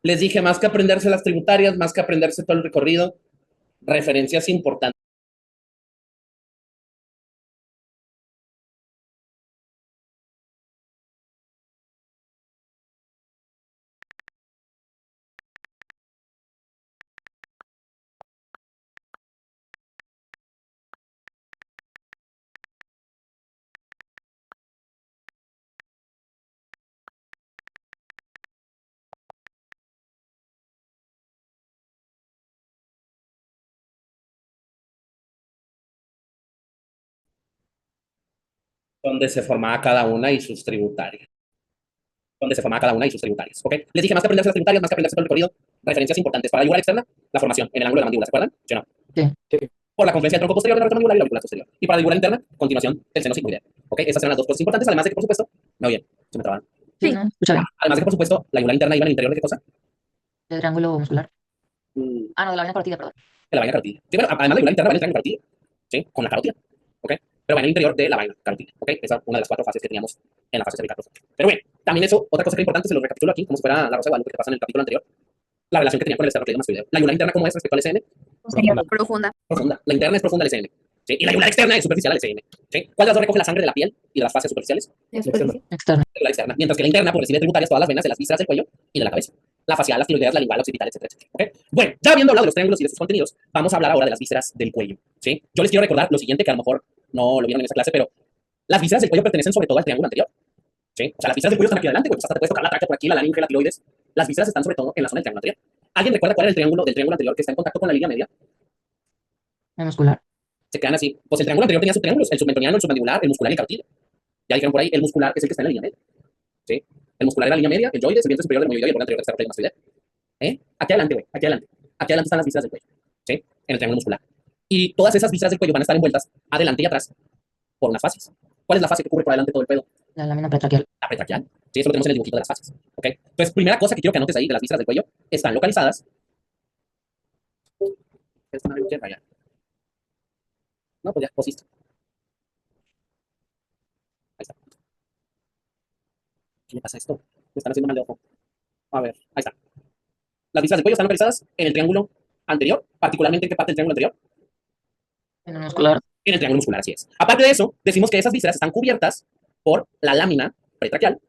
Les dije, más que aprenderse las tributarias, más que aprenderse todo el recorrido, referencias importantes. Donde se formaba cada una y sus tributarias. Donde se formaba cada una y sus tributarias. ¿Ok? Les dije, más que aprenderse las tributarias, más que aprenderse todo el recorrido, referencias importantes. Para la yugular externa, la formación en el ángulo de la mandíbula, ¿se acuerdan? ¿Sí o no? Sí. Por la confluencia del tronco posterior de la recta mandibular y la aurícula posterior. Y para la yugular interna, continuación del seno sigmoideo. ¿Ok? Esas eran las dos cosas importantes, además de que, por supuesto, no bien, se me trababan. Sí, no, escucha bien. Además de que, por supuesto, la yugular interna iba en el interior de qué cosa? El triángulo muscular. Mm, Ah, no, de la vena carotida, perdón. de la vaina carotídea. Sí, bueno, además la yugular interna va en el triángulo carotídeo. ¿Sí? Con la carótida. ¿Ok? Pero va en el interior de la vaina carotídea. ¿Ok? Esa es una de las cuatro fases que teníamos en la fase cervical. Pero bueno, también eso, otra cosa que es importante, se lo recapitulo aquí, como si fuera la rosa de Guadalupe que te pasa en el capítulo anterior, la relación que tenía con el esternocleido mastoideo. La yugular interna, ¿cómo es respecto al SN? Sería profunda. Profunda. La interna es profunda al SN. ¿Sí? Y la yugular externa es superficial al SN. ¿Sí? ¿Cuál de las dos recoge la sangre de la piel y de las fases superficiales? Externa. La yugular externa. Mientras que la interna, pues, recibe tributarias todas las venas de las vísceras del cuello y de la cabeza. La facial, las tiroideas, la lingual, la occipital, etcétera, etcétera. ¿Ok? Bueno, ya habiendo hablado de los triángulos y de sus contenidos, vamos a hablar ahora de las vísceras del cuello. ¿Sí? Yo les quiero recordar lo siguiente, que a lo mejor no lo vieron en esta clase, pero las vísceras del cuello pertenecen sobre todo al triángulo anterior. ¿Sí? O sea, las vísceras del cuello están aquí adelante, pues hasta te puedes tocar la tráquea por aquí, la laringe, la tiroides. Las vísceras están sobre todo en la zona del triángulo anterior. ¿Alguien recuerda cuál era el triángulo del triángulo anterior que está en contacto con la línea media? El muscular. Se quedan así. Pues el triángulo anterior tenía subtriángulos, el submentoniano, el submandibular, el muscular y el carotídeo. Ya dijeron por ahí, el muscular es el que está en la línea media. ¿Sí? El muscular era la línea media, el yoides, el vientre superior del moioide y el borde anterior del esternocleido mastoideo. ¿Eh? Aquí adelante, güey, aquí adelante. Aquí adelante están las vísceras del cuello. ¿Sí? En el triángulo muscular. Y todas esas vísceras del cuello van a estar envueltas adelante y atrás por unas fases. ¿Cuál es la fase que cubre por adelante todo el pedo? La lámina pretraquial. La pretraquial. Sí, eso lo tenemos en el dibujito de las fases. ¿Ok? Entonces, primera cosa que quiero que anotes ahí de las vísceras del cuello, están localizadas. No, pues ya, pusiste. Ahí está. ¿Qué le pasa a esto? Me están haciendo mal de ojo. A ver, ahí está. Las vísceras del cuello están localizadas en el triángulo anterior, particularmente en qué parte del triángulo anterior? En el muscular. En el triángulo muscular, así es. Aparte de eso, decimos que esas vísceras están cubiertas por la lámina pretraquial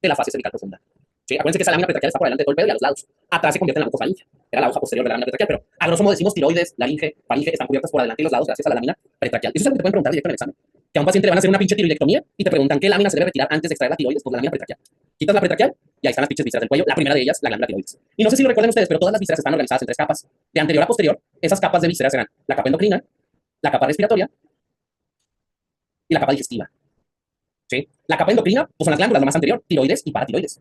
de la fase cervical profunda. ¿Sí? Acuérdense que esa lámina pretraquial está por delante de todo el pedo y a los lados. Atrás se convierte en la mucofaringe. Era la hoja posterior de la lámina pretraquial, pero a grosso modo decimos tiroides, laringe, faringe están cubiertas por adelante y los lados gracias a la lámina pretraquial. Eso es algo que te pueden preguntar directo en el examen. Que a un paciente le van a hacer una pinche tiroidectomía y te preguntan qué lámina se debe retirar antes de extraer la tiroides, pues la lámina pretraquial. Quitas la pretraquial y ahí están las pinches vísceras del cuello. La primera de ellas, la glándula tiroides. Y no sé si lo recuerdan ustedes, pero todas las vísceras están organizadas en tres capas. De anterior a posterior, esas capas de vísceras eran la capa endocrina, la capa respiratoria y la capa digestiva. ¿Sí? La capa endocrina, pues son las glándulas, lo más anterior, tiroides y paratiroides.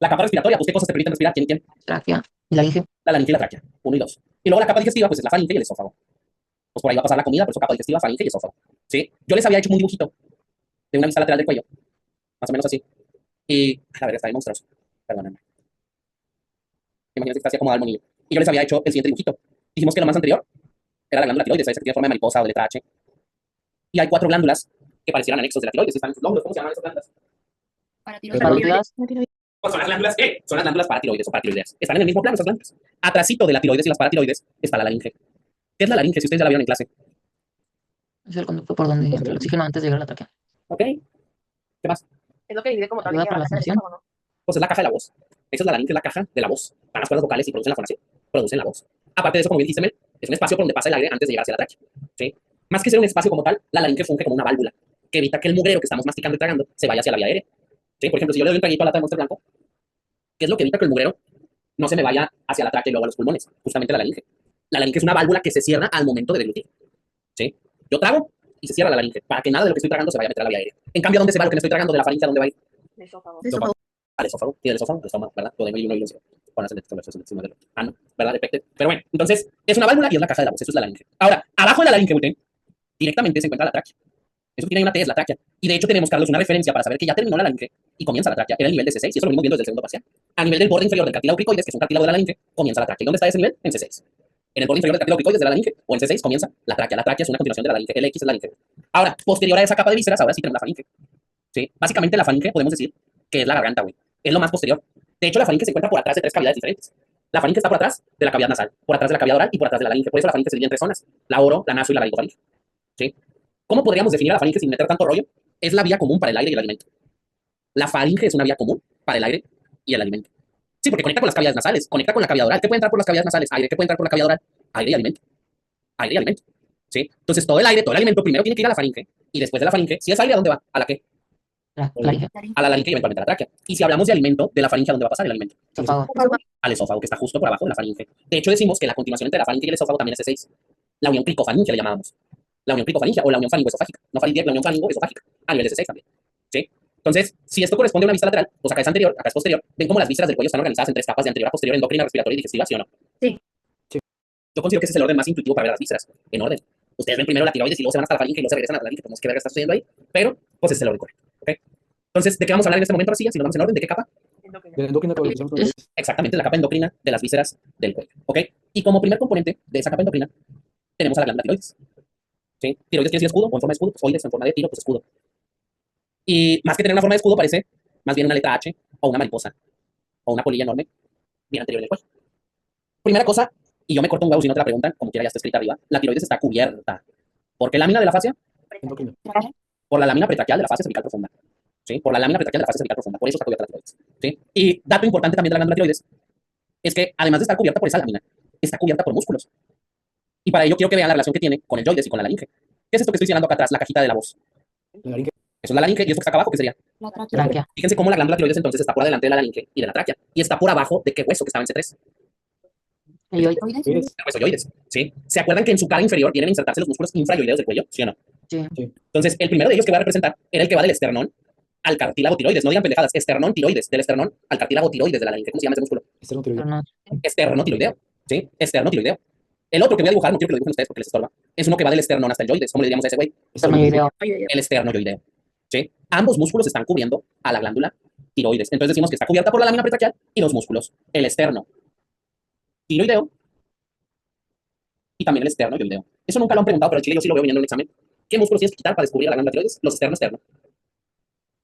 La capa respiratoria, pues qué cosas te permiten respirar, ¿quién y quién? Tráquea. Y laringe. La laringe y la tráquea, uno y dos. Y luego la capa digestiva, pues es la faringe y el esófago. Pues por ahí va a pasar la comida, por eso capa digestiva, faringe y esófago. ¿Sí? Yo les había hecho un dibujito de una vista lateral del cuello, más o menos así. Y, a ver, está ahí monstruoso. Perdónenme. Imagínense que está así como monillo. Y yo les había hecho el siguiente dibujito. Dijimos que lo más anterior era la glándula tiroides, esa que tiene forma de mariposa o de letra H. Y hay cuatro glándulas que parecieran anexos de la tiroides. Están en sus lóbulos. ¿Cómo se llaman esas glándulas? Parótidas. Pues son las glándulas, ¿qué? Son las glándulas paratiroides o paratiroideas. Están en el mismo plano esas glándulas. Atrasito de la tiroides y las paratiroides está la laringe. ¿Qué es la laringe? Si ustedes ya la vieron en clase. Es el conducto por donde entra el oxígeno antes de llegar a la tráquea. ¿Ok? ¿Qué más? Es lo que divide como tal Ayuda la para la caja del función. estómago, ¿no? Pues es la caja de la voz. Esa es la laringe, es la caja de la voz. Están las cuerdas vocales y producen la fonación. Producen la voz. Aparte de eso, como bien dijiste, Mel, es un espacio por donde pasa el aire antes de llegar hacia la tráquea. ¿Sí? Más que ser un espacio como tal, la laringe funge como una válvula que evita que el mugrero que estamos masticando y tragando se vaya hacia la vía aérea. ¿Sí? Por ejemplo, si yo le doy un traguito a la lata de Monster Blanco, ¿qué es lo que evita que el mugrero no se me vaya hacia la tráquea y luego a los pulmones? Justamente la laringe. La laringe es una válvula que se cierra al momento de deglutir. ¿Sí? Yo trago y se cierra la laringe para que nada de lo que estoy tragando se vaya a meter a la vía aérea. En cambio, ¿a dónde se va lo que me estoy tragando de la faringe? ¿A dónde va a ir? El esófago. Al esófago. ¿Y el esófago? El estómago, ¿verdad? Lo de uno y uno. Ah, no, ¿verdad? Depende. Pero bueno, entonces es una válvula y es la caja de la voz. Eso es la laringe. Ahora, abajo de la laringe, directamente se encuentra la tráquea. Eso tiene una T, es la tráquea. Y de hecho tenemos, Carlos, una referencia para saber que ya terminó la laringe y comienza la tráquea. Era el nivel de C6 y eso lo venimos viendo desde el segundo parcial. A nivel del borde inferior del cartílago cricoides, que es un cartílago de la laringe, comienza la tráquea. ¿Y dónde está ese nivel? En C6. En el borde inferior del cartílago cricoides de la laringe o en C6 comienza la tráquea. La tráquea es una continuación de la laringe. El X es la laringe. Ahora, posterior a esa capa de vísceras, ahora sí tenemos la faringe. ¿Sí? Básicamente la faringe podemos decir que es la garganta, güey. es lo más posterior. De hecho, la faringe se encuentra por atrás de tres cavidades diferentes. La faringe está por atrás de la cavidad nasal, por atrás de la cavidad oral y por atrás de la laringe. Por eso la faringe se divide en tres zonas: la oro, la naso y la laringofaringe. ¿Sí? ¿Cómo podríamos definir a la faringe sin meter tanto rollo? Es la vía común para el aire y el alimento. La faringe es una vía común para el aire y el alimento. Sí, porque conecta con las cavidades nasales, conecta con la cavidad oral. ¿Qué puede entrar por las cavidades nasales? Aire. ¿Qué puede entrar por la cavidad oral? Aire y alimento. Aire y alimento. ¿Sí? Entonces, todo el aire, todo el alimento primero tiene que ir a la faringe y después de la faringe, si es aire, ¿a dónde va? ¿A la qué? La laringe, A la laringe y eventualmente a la tráquea. Y si hablamos de alimento, de la faringe, ¿a dónde va a pasar el alimento? esófago, Al esófago, que está justo por abajo de la faringe. De hecho, decimos que la continuación entre la faringe y el esófago también es C6. La unión cricofaringe le llamábamos. La unión cricofaringe o la unión faringo-esofágica. No faringe, la unión faringo-esofágica. A nivel de C6 también. ¿Sí? Entonces, si esto corresponde a una vista lateral, pues acá es anterior, acá es posterior. ¿Ven cómo las vísceras del cuello están organizadas en tres capas de anterior a posterior, endocrina, respiratoria y digestiva, sí o no? Sí. Yo considero que ese es el orden más intuitivo para ver las vísceras, en orden. Ustedes ven primero la tiroides y luego se van hasta la faringe y luego se regresan a la laringe, pues no sé qué verga está sucediendo ahí, pero pues ese es el orden correcto, ¿ok? Entonces, ¿de qué vamos a hablar en este momento? Ahora sí, si nos vamos en orden, ¿de qué capa? De la endocrina que empezamos con la tiroides. Exactamente, la capa endocrina de las vísceras del cuello, ¿ok? Y como primer componente de esa capa endocrina, tenemos a la glándula tiroides, ¿sí? Tiroides quiere decir escudo, o en forma de escudo, pues oides, en forma de tiro, pues escudo. Y más que tener una forma de escudo, parece más bien una letra H, o una mariposa, o una polilla enorme, bien anterior en el cuello. Primera cosa, y yo me corto un huevo si no te la preguntan, como quiera ya está escrita arriba, la tiroides está cubierta. ¿Por qué lámina de la fascia? Endocrina. Por la lámina pretraquial de la fascia cervical profunda. ¿Sí? Por la lámina pretraquial de la fascia cervical profunda. Por eso está cubierta la tiroides. ¿Sí? Y dato importante también de la glándula tiroides es que además de estar cubierta por esa lámina, está cubierta por músculos. Y para ello quiero que vean la relación que tiene con el yoides y con la laringe. ¿Qué es esto que estoy señalando acá atrás? La cajita de la voz. La laringe. Eso es la laringe y esto que está acá abajo, ¿qué sería? tráquea, Fíjense cómo la glándula tiroides entonces está por delante de la laringe y de la tráquea. Y está por abajo de qué hueso que estaba en C3. el yoides, Tiroides. El hueso yoides. ¿Sí? ¿Se acuerdan que en su cara inferior vienen a insertarse los músculos infrayoideos del cuello? ¿Sí o no? sí, Entonces, el primero de ellos que va a representar era el que va del esternón al cartílago tiroides. No digan pendejadas. Esternón tiroides. Del esternón al cartílago tiroides de la laringe. ¿Cómo se llama ese músculo? Esternotiroide. pero no, Esternotiroideo. ¿Sí? Esternotiroideo. El otro que voy a dibujar, no quiero que lo dibujen ustedes porque les estorba, es uno que va del esternón hasta el yoides. ¿Cómo le diríamos a ese güey? esternoideo, El esternoyoideo. ¿Sí? Ambos músculos están cubriendo a la glándula tiroides. Entonces decimos que está cubierta por la lámina pretraquial y los músculos. El externo tiroideo y también el esternoyoideo. Eso nunca lo han preguntado, pero el chile yo sí lo veo viniendo en un examen. ¿Qué músculos tienes que quitar para descubrir a la glándula tiroides? Los externo.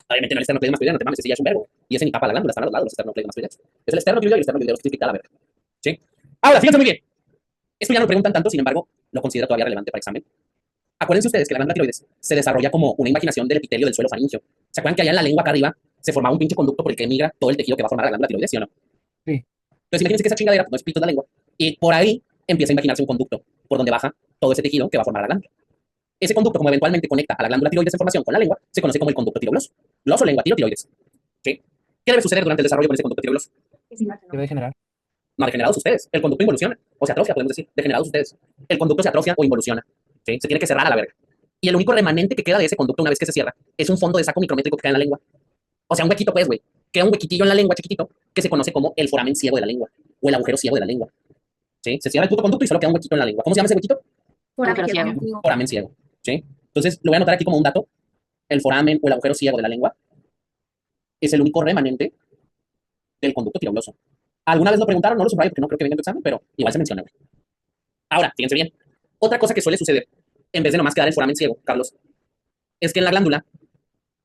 Obviamente no el esternocleidomastoideo, no te mames, ese ya es un verbo. Y ese ni tapa la glándula, están a los lados los esternocleidomastoideos. Es el esternotiroideo y el esternoyoideo que tienes que quitar la verga. ¿Sí? Ahora, fíjense muy bien. Esto ya no lo preguntan tanto, sin embargo, lo considero todavía relevante para examen. Acuérdense ustedes que la glándula tiroides se desarrolla como una imaginación del epitelio del suelo faríngeo. ¿Se acuerdan que allá en la lengua acá arriba se formaba un pinche conducto por el que migra todo el tejido que va a formar la glándula tiroides, sí o no? Sí. Entonces imagínense que esa chingadera, pues, no es pito de la lengua, y por ahí empieza a imaginarse un conducto por donde baja todo ese tejido que va a formar la glándula. Ese conducto, como eventualmente conecta a la glándula tiroides en formación con la lengua, se conoce como el conducto tirogloso. Gloso, lengua, tiro, tiroides. ¿Sí? ¿Qué debe suceder durante el desarrollo con ese conducto tirogloso? Debe degenerar. No, degenerados ustedes. El conducto involuciona. O se atrofia, podemos decir. Degenerados ustedes. El conducto se atrofia o involuciona. ¿Sí? Se tiene que cerrar a la verga. Y el único remanente que queda de ese conducto una vez que se cierra es un fondo de saco micrométrico que queda en la lengua. O sea, un huequito, pues, güey. Queda un huequitillo en la lengua chiquitito que se conoce como el foramen ciego de la lengua o el agujero ciego de la lengua. ¿Sí? Se cierra el puto conducto y solo queda un huequito en la lengua. ¿Cómo se llama ese huequito? Foramen ciego. ¿Sí? Entonces, lo voy a anotar aquí como un dato. El foramen o el agujero ciego de la lengua es el único remanente del conducto tirogloso. ¿Alguna vez lo preguntaron? No lo subrayo porque no creo que venga en tu examen, pero igual se menciona, güey. Ahora, fíjense bien. Otra cosa que suele suceder, en vez de nomás quedar el foramen ciego, Carlos, es que en la glándula,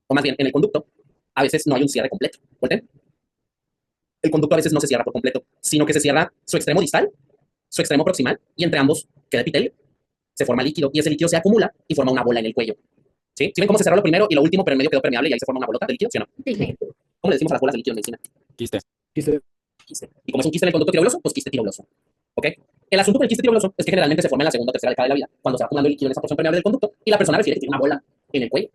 o más bien en el conducto, a veces no hay un cierre completo. ¿Volten? El conducto a veces no se cierra por completo, sino que se cierra su extremo distal, su extremo proximal, y entre ambos queda epitelio. Se forma líquido, y ese líquido se acumula y forma una bola en el cuello. ¿Sí? ¿Sí ven cómo se cerró lo primero y lo último, pero en medio quedó permeable y ahí se forma una bolota de líquido? ¿Sí o no? Sí. ¿Cómo le decimos a las bolas de líquido en medicina? Quiste. Quiste. Quiste. Y como es un quiste en el conducto tirogloso, pues quiste tirogloso. ¿Ok? El asunto con el quiste tirogloso es que generalmente se forma en la segunda o tercera década de la vida, cuando se va acumulando el líquido en esa porción permeable del conducto, y la persona refiere que tiene una bola en el cuello.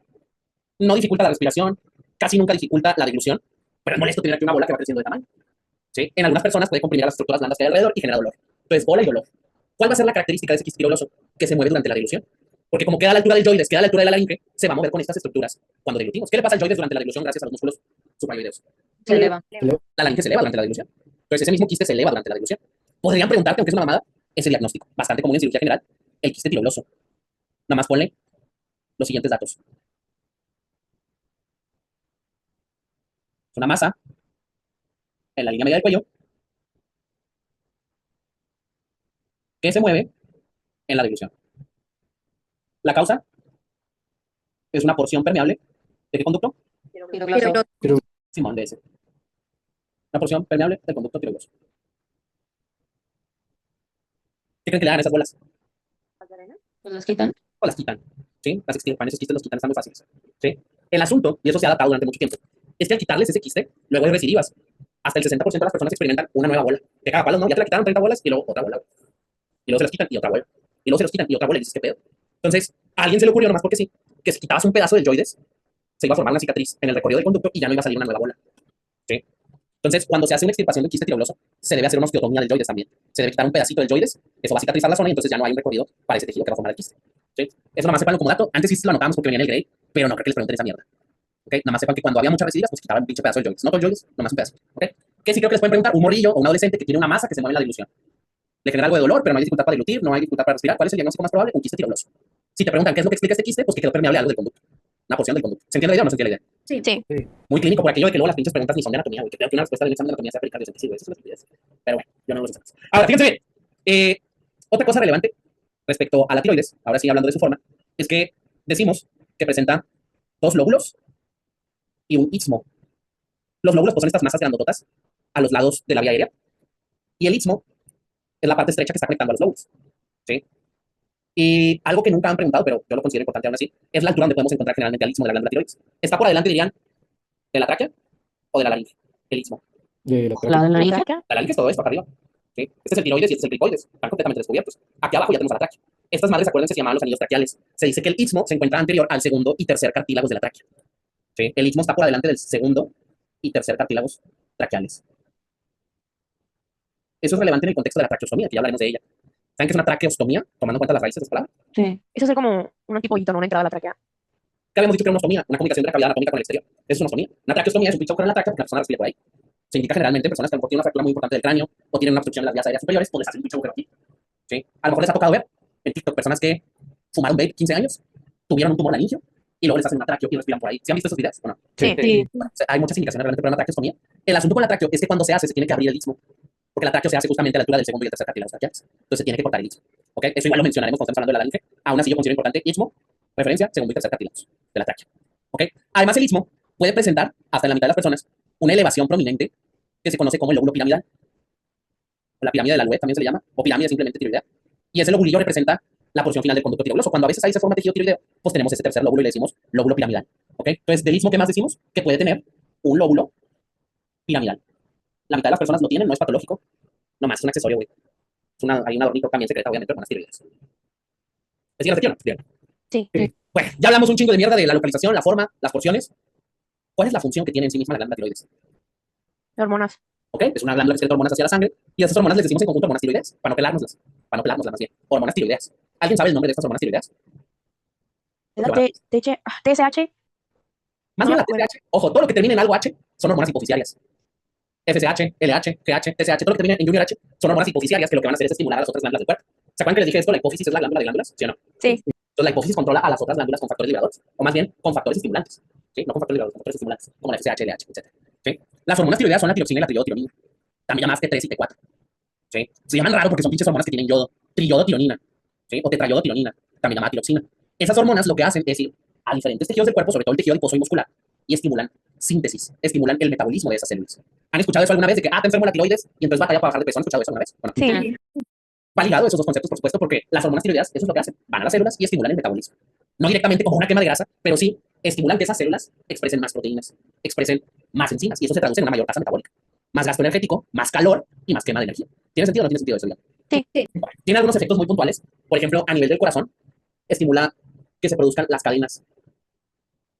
No dificulta la respiración, casi nunca dificulta la deglución, pero es molesto tener aquí una bola que va creciendo de tamaño. ¿Sí? En algunas personas puede comprimir las estructuras blandas que hay alrededor y genera dolor. Entonces, bola y dolor. ¿Cuál va a ser la característica de ese quiste tirogloso? Que se mueve durante la deglución. Porque como queda a la altura del yoides, queda a la altura de la laringe, se va a mover con estas estructuras cuando deglutimos. ¿Qué le pasa al yoides durante la deglución gracias a los músculos suprayoideos? se eleva, La laringe se eleva durante la deglución. Entonces, ese mismo quiste se eleva durante la deglución. Podrían preguntarte, aunque es una mamada, ese diagnóstico, bastante común en cirugía general, el quiste tirogloso. Nada más ponle los siguientes datos. Es una masa en la línea media del cuello que se mueve en la deglución. La causa es una porción permeable. ¿De qué conducto? tirogloso, Simón, de ese. una porción permeable del conducto tiroidoso. ¿Qué creen que le dan a esas bolas? Pues las quitan. O las quitan, ¿sí? Las extirpan, esos quistes los quitan, están muy fáciles, ¿sí? El asunto, y eso se ha adaptado durante mucho tiempo, es que al quitarles ese quiste, luego hay recidivas. Hasta el 60% de las personas experimentan una nueva bola. De cada palo, ¿no? Ya te la quitaron 30 bolas y luego otra bola. Y luego se las quitan y otra bola. Y luego se los quitan y otra bola y dices, ¿qué pedo? Entonces, a alguien se le ocurrió, nomás porque sí, que si quitabas un pedazo del yoides, se iba a formar una cicatriz en el recorrido del conducto y ya no iba a salir una nueva bola, ¿sí? Entonces, cuando se hace una extirpación del quiste tiroidoso, se debe hacer una osteotomía del yoides también. Se debe quitar un pedacito del yoides, eso va a cicatrizar la zona y entonces ya no hay un recorrido para ese tejido que va a formar el quiste, ¿sí? Eso nada más sepan como dato. Antes sí lo anotábamos porque venía en el grade, pero no creo que les pregunten esa mierda. ¿Okay? Nada más sepan que cuando había muchas residuas, pues quitaban un pinche pedazo del yoides. No todo el yoides, nomás un pedazo. ¿Okay? Que sí creo que les pueden preguntar un morrillo o un adolescente que tiene una masa que se mueve en la dilución. Le genera algo de dolor, pero no hay dificultad para dilutir, no hay dificultad para respirar. ¿Cuál es el diagnóstico más probable? Un quiste tiroidoso. Si te preguntan qué es lo que explica este quiste, pues que quedó permeable algo del conducto. Una porción del conducto. ¿Se entiende la idea o no se entiende la idea? Sí. Muy clínico por aquello de que luego las pinches preguntas ni son de anatomía, güey. Que creo que una respuesta de un examen de anatomía sea pericardiocentesio, güey. Eso es una estupidez. Pero bueno, yo no lo sé. Ahora, fíjense bien. Otra cosa relevante respecto a la tiroides, ahora sí hablando de su forma, es que decimos que presenta dos lóbulos y un istmo. Los lóbulos pues, son estas masas grandototas a los lados de la vía aérea y el istmo es la parte estrecha que está conectando a los lóbulos, ¿sí? Y algo que nunca han preguntado, pero yo lo considero importante aún así, es la altura donde podemos encontrar generalmente el istmo de la glándula tiroides. Está por adelante, dirían, de la tráquea o de la laringe, el istmo. De la La de la laringe. La laringe es todo esto acá arriba, ¿sí? Este es el tiroides y este es el cricoides, están completamente descubiertos. Aquí abajo ya tenemos a la tráquea. Estas madres, acuérdense, se llamaban los anillos traqueales. Se dice que el istmo se encuentra anterior al segundo y tercer cartílagos de la tráquea, ¿sí? El istmo está por adelante del segundo y tercer cartílagos traqueales. Eso es relevante en el contexto de la traqueostomía, que ya hablaremos de ella. ¿Saben qué es una traqueostomía? Tomando en cuenta las raíces de esta palabra. Sí. Eso es como un antipollito, ¿no? Una entrada a la tráquea. Que habíamos dicho que era una ostomía, una comunicación de la cavidad anatómica con el exterior. Eso es una ostomía. Una traqueostomía es un pinche agujero en la tráquea porque la persona respira por ahí. Se indica generalmente en personas que a lo mejor tienen una fractura muy importante del cráneo o tienen una obstrucción de las vías aéreas superiores, pues les hacen un pinche agujero aquí, ¿sí? A lo mejor les ha tocado ver en TikTok personas que fumaron vape 15 años, tuvieron un tumor laringio y luego les hacen una traqueo y respiran por ahí. ¿Sí han visto esos videos o no? Sí. Bueno, o sea, hay muchas indicaciones realmente para una traqueostomía. El asunto con la traqueo es que cuando se hace se tiene que abrir el istmo, porque la traqueo se hace justamente a la altura del segundo y el tercer cartílago traqueales. Entonces se tiene que cortar el istmo. ¿Okay? Eso igual lo mencionaremos cuando estamos hablando de la laringe. Aún así yo considero importante istmo, referencia, segundo y tercer cartílagos de la tráquea. ¿Okay? Además el istmo puede presentar, hasta en la mitad de las personas, una elevación prominente que se conoce como el lóbulo piramidal. O la pirámide de la Loeb también se le llama, o pirámide simplemente tiroidea. Y ese lobulillo representa la porción final del conducto tiroidoso. Cuando a veces ahí se forma tejido tiroideo, pues tenemos ese tercer lóbulo y le decimos lóbulo piramidal. ¿Ok? Entonces, del istmo, ¿qué más decimos? Que puede tener un lóbulo piramidal. La mitad de las personas lo tienen, no es patológico. Nomás es un accesorio, güey. Hay un adornito también secreto, obviamente, con las tiroides. ¿Me siguen repitiendo? Bien. Sí. Bueno, ya hablamos un chingo de mierda de la localización, la forma, las porciones. ¿Cuál es la función que tiene en sí misma la glándula tiroides? Hormonas. ¿Ok? Es una glándula que secreta hormonas hacia la sangre y a esas hormonas les decimos en conjunto hormonas tiroideas, para no pelárnoslas más bien. Hormonas tiroideas. ¿Alguien sabe el nombre de estas hormonas tiroideas? La TSH. Más bien la TSH. Ojo, todo lo que termine en algo H son hormonas hipofisiarias. FSH, LH, GH, TSH, todo lo que termine en Junior H son hormonas hipofisiarias que lo que van a hacer es estimular a las otras glándulas del cuerpo. ¿Se acuerdan que les dije esto? La hipófisis es la glándula de glándulas, ¿sí o no? Sí. Entonces la hipófisis controla a las otras glándulas con factores liberadores, o más bien con factores estimulantes. ¿Sí? No con factores liberadores, con factores estimulantes, como la FSH, LH, etc. ¿Sí? Las hormonas tiroideas son la tiroxina y la triodotironina, también llamadas T3 y T4. ¿Sí? Se llaman raro porque son pinches hormonas que tienen yodo, triyodotironina, ¿sí? O tetrayodotironina, también llamada tiroxina. Esas hormonas lo que hacen es ir a diferentes tejidos del cuerpo, sobre todo el tejido adiposo y muscular, y estimulan síntesis, estimulan el metabolismo de esas células. ¿Han escuchado eso alguna vez de que, te enfermo la tiroides y entonces batalla para bajar de peso? ¿Han escuchado eso alguna vez? Bueno, Sí. va ligado a esos dos conceptos, por supuesto, porque las hormonas tiroideas, eso es lo que hacen, van a las células y estimulan el metabolismo. No directamente como una quema de grasa, pero sí estimulan que esas células expresen más proteínas, expresen más enzimas, y eso se traduce en una mayor tasa metabólica. Más gasto energético, más calor y más quema de energía. ¿Tiene sentido o no tiene sentido eso? Sí. Bueno, tiene algunos efectos muy puntuales. Por ejemplo, a nivel del corazón, estimula que se produzcan las cadenas.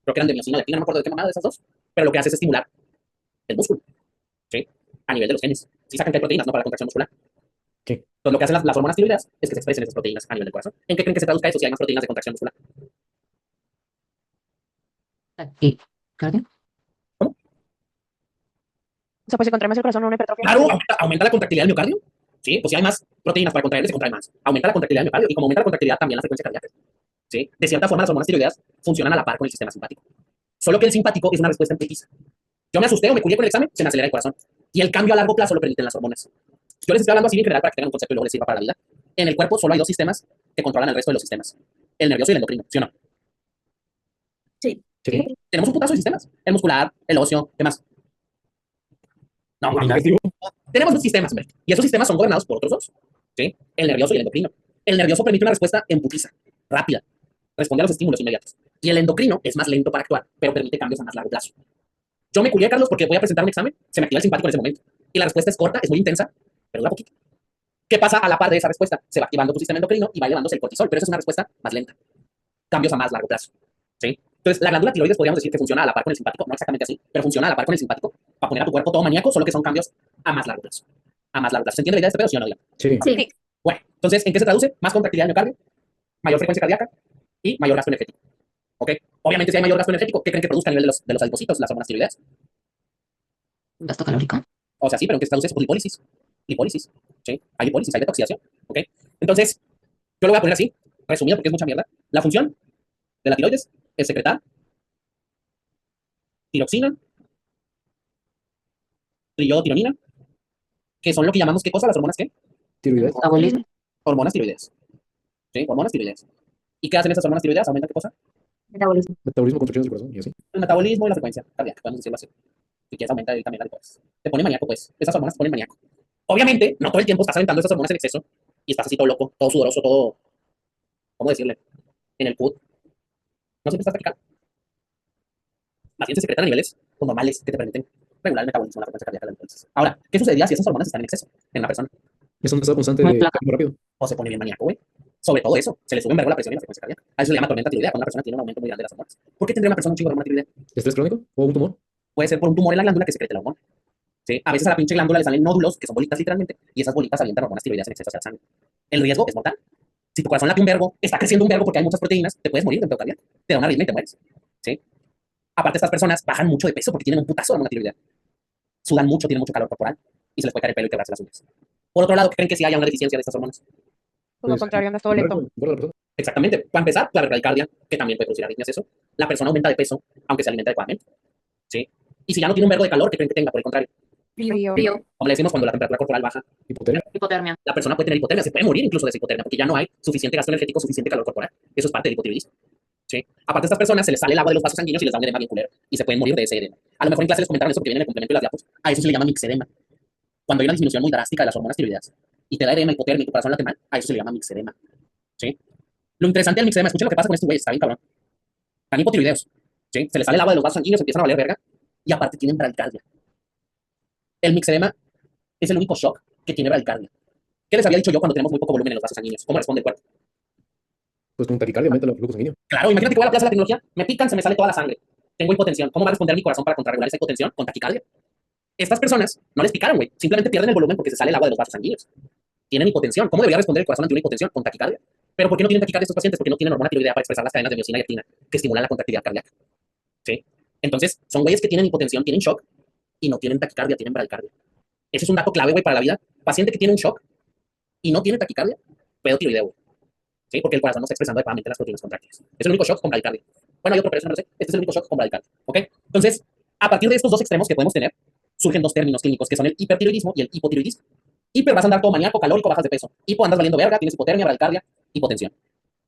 Creo que eran de miocina, de no me acuerdo de qué mamada de esas dos, pero lo que hace es estimular el músculo, ¿sí? A nivel de los genes. Sí sacan que hay proteínas, ¿no? Para la contracción muscular. Sí. Entonces, lo que hacen las hormonas tiroideas es que se expresen esas proteínas a nivel del corazón. ¿En qué creen que se traduzca eso si hay más proteínas de contracción muscular? ¿Y cardio? O sea, pues se contrae más el corazón, una hipertrofia. Claro, aumenta la contractilidad del miocardio. Sí, pues si hay más proteínas para contraerle, se contrae más. Aumenta la contractilidad del miocardio y como aumenta la contractilidad, también la frecuencia cardíaca. ¿Sí? De cierta forma, las hormonas tiroideas funcionan a la par con el sistema simpático. Solo que el simpático es una respuesta en petiza. Yo me asusté o me culié con el examen, se me acelera el corazón. Y el cambio a largo plazo lo permiten las hormonas. Yo les estoy hablando así en general para que tengan un concepto y luego les sirva para la vida. En el cuerpo solo hay dos sistemas que controlan el resto de los sistemas. El nervioso y el endocrino, ¿sí o no? Sí. Sí. Tenemos un putazo de sistemas. El muscular, el óseo, ¿qué más? No, no, no. Combinativo. Tenemos dos sistemas, hombre, y esos sistemas son gobernados por otros dos, ¿sí? El nervioso y el endocrino. El nervioso permite una respuesta en putiza, rápida, responde a los estímulos inmediatos. Y el endocrino es más lento para actuar, pero permite cambios a más largo plazo. Yo me culié, Carlos, porque voy a presentar un examen, se me activa el simpático en ese momento. Y la respuesta es corta, es muy intensa, pero dura poquito. ¿Qué pasa a la par de esa respuesta? Se va activando tu sistema endocrino y va elevándose el cortisol, pero esa es una respuesta más lenta. Cambios a más largo plazo, ¿sí? Entonces, la glándula tiroides podríamos decir que funciona a la par con el simpático, no exactamente así, pero funciona a la par con el simpático para poner a tu cuerpo todo maníaco, solo que son cambios a más largo plazo. A más largo plazo. ¿Se entiende la idea de este pedo, sí o no? Digan? Sí. Sí. Bueno, entonces, ¿en qué se traduce? Más contractilidad del miocardio, mayor frecuencia cardíaca y mayor gasto energético. ¿Ok? Obviamente, si hay mayor gasto energético, ¿qué creen que produzca a nivel de los adipocitos, las hormonas tiroideas? Gasto calórico. O sea, sí, pero ¿en qué se traduce eso? Pues lipólisis. Lipólisis. ¿Sí? Hay lipólisis, hay detoxidación. ¿Ok? Entonces, yo lo voy a poner así, resumido porque es mucha mierda. La función de la tiroides es secretar tiroxina, triodotironina, que son lo que llamamos, ¿qué cosa? Las hormonas, ¿qué? Tiroides. Metabolismo. Hormonas tiroideas. ¿Sí? Hormonas tiroideas. ¿Y qué hacen esas hormonas tiroideas? ¿Aumentan qué cosa? Metabolismo. Metabolismo, contracciones del corazón y así. El metabolismo y la frecuencia cardíaca, podemos decirlo así. Si quieres, aumenta también la liposis. Te pone maníaco, pues. Esas hormonas te ponen maníaco. Obviamente, no todo el tiempo estás aventando esas hormonas en exceso y estás así todo loco, todo sudoroso, todo, ¿cómo decirle? En el put. No siempre estás practicando. Más bien se secretan a niveles normales que te permiten regular el metabolismo, la frecuencia cardíaca, la liposis. Ahora, ¿qué sucedería si esas hormonas están en exceso en la persona? Es un estado constante Muy de placa. cambio rápido. O se pone bien maníaco, güey. Sobre todo eso, se le sube en verbo la presión y la frecuencia cardíaca. A eso se le llama tormenta tiroidea, cuando una persona tiene un aumento muy grande de las hormonas. ¿Por qué tendría una persona un chingo de hormona tiroidea? ¿Estrés crónico o un tumor? Puede ser por un tumor en la glándula que secrete la hormona. ¿Sí? A veces a la pinche glándula le salen nódulos, que son bolitas literalmente, y esas bolitas avientan hormonas tiroideas en exceso hacia la sangre. El riesgo es mortal. Si tu corazón late un vergo, está creciendo un vergo porque hay muchas proteínas, te puedes morir de enfermedad cardíaca. Te da una arritmia y te mueres. ¿Sí? Aparte, estas personas bajan mucho de peso porque tienen un putazo de hormona tiroidea. Sudan mucho, tienen mucho calor corporal y se les puede caer el pelo y quebrarse las uñas. Por otro lado, ¿qué creen que si haya una deficiencia de estas hormonas? Por lo contrario, andas todo lento. Engorda la persona. Exactamente. Para empezar, la bradicardia, que también puede producir arritmias, eso. La persona aumenta de peso, aunque se alimenta adecuadamente. ¿Sí? Y si ya no tiene un vergo de calor, ¿qué creen que tenga? Por el contrario, Frío. como le decimos, cuando la temperatura corporal baja, Hipotermia. Hipotermia. la persona puede tener hipotermia, se puede morir incluso de esa hipotermia, porque ya no hay suficiente gasto energético, suficiente calor corporal. Eso es parte del hipotiroidismo. ¿Sí? Aparte, a estas personas se les sale el agua de los vasos sanguíneos y les da un edema bien culero, y se pueden morir de ese edema. A lo mejor en clase les comentaron eso porque viene en el complemento de las diapos. A eso se le llama mixedema. Cuando hay una disminución muy drástica de las hormonas tiroideas y te da edema, hipotermia y tu corazón late mal, a eso se le llama mixedema. ¿Sí? Lo interesante del mixedema, escuchen lo que pasa con estos güeyes, está bien cabrón. Están hipotiroideos. ¿Sí? Se les sale el agua de los vasos sanguíneos, empiezan a valer verga, y aparte tienen bradicardia. El mixedema es el único shock que tiene bradicardia. ¿Qué les había dicho yo cuando tenemos muy poco volumen en los vasos sanguíneos? ¿Cómo responde el cuerpo? Pues con taquicardia aumenta el flujo sanguíneo. Claro, imagínate que voy a la plaza de la tecnología, me pican, se me sale toda la sangre. Tengo hipotensión. ¿Cómo va a responder mi corazón para contrarregular esa hipotensión? Con taquicardia. Estas personas no les picaron, güey. Simplemente pierden el volumen porque se sale el agua de los vasos sanguíneos. Tienen hipotensión. ¿Cómo debería responder el corazón ante una hipotensión? Con taquicardia. ¿Pero por qué no tienen taquicardia estos pacientes? Porque no tienen hormona tiroidea para expresar las cadenas de miocina y actina que estimulan la contractilidad cardíaca. ¿Sí? Entonces, son güeyes que tienen hipotensión, tienen shock y no tienen taquicardia, tienen bradicardia. Ese es un dato clave, güey, para la vida. Paciente que tiene un shock y no tiene taquicardia, pedo tiroideo, güey. ¿Sí? Porque el corazón no está expresando adecuadamente las proteínas contráctiles. Es el único shock con bradicardia. Bueno, hay otro, pero eso no lo sé. Este es el único shock con bradicardia. ¿Ok? Entonces, a partir de estos dos extremos que podemos tener, surgen dos términos clínicos que son el hipertiroidismo y el hipotiroidismo. Hiper vas a andar todo maníaco, calórico, bajas de peso. Hipo andas valiendo verga, tienes hipotermia, bradicardia, hipotensión.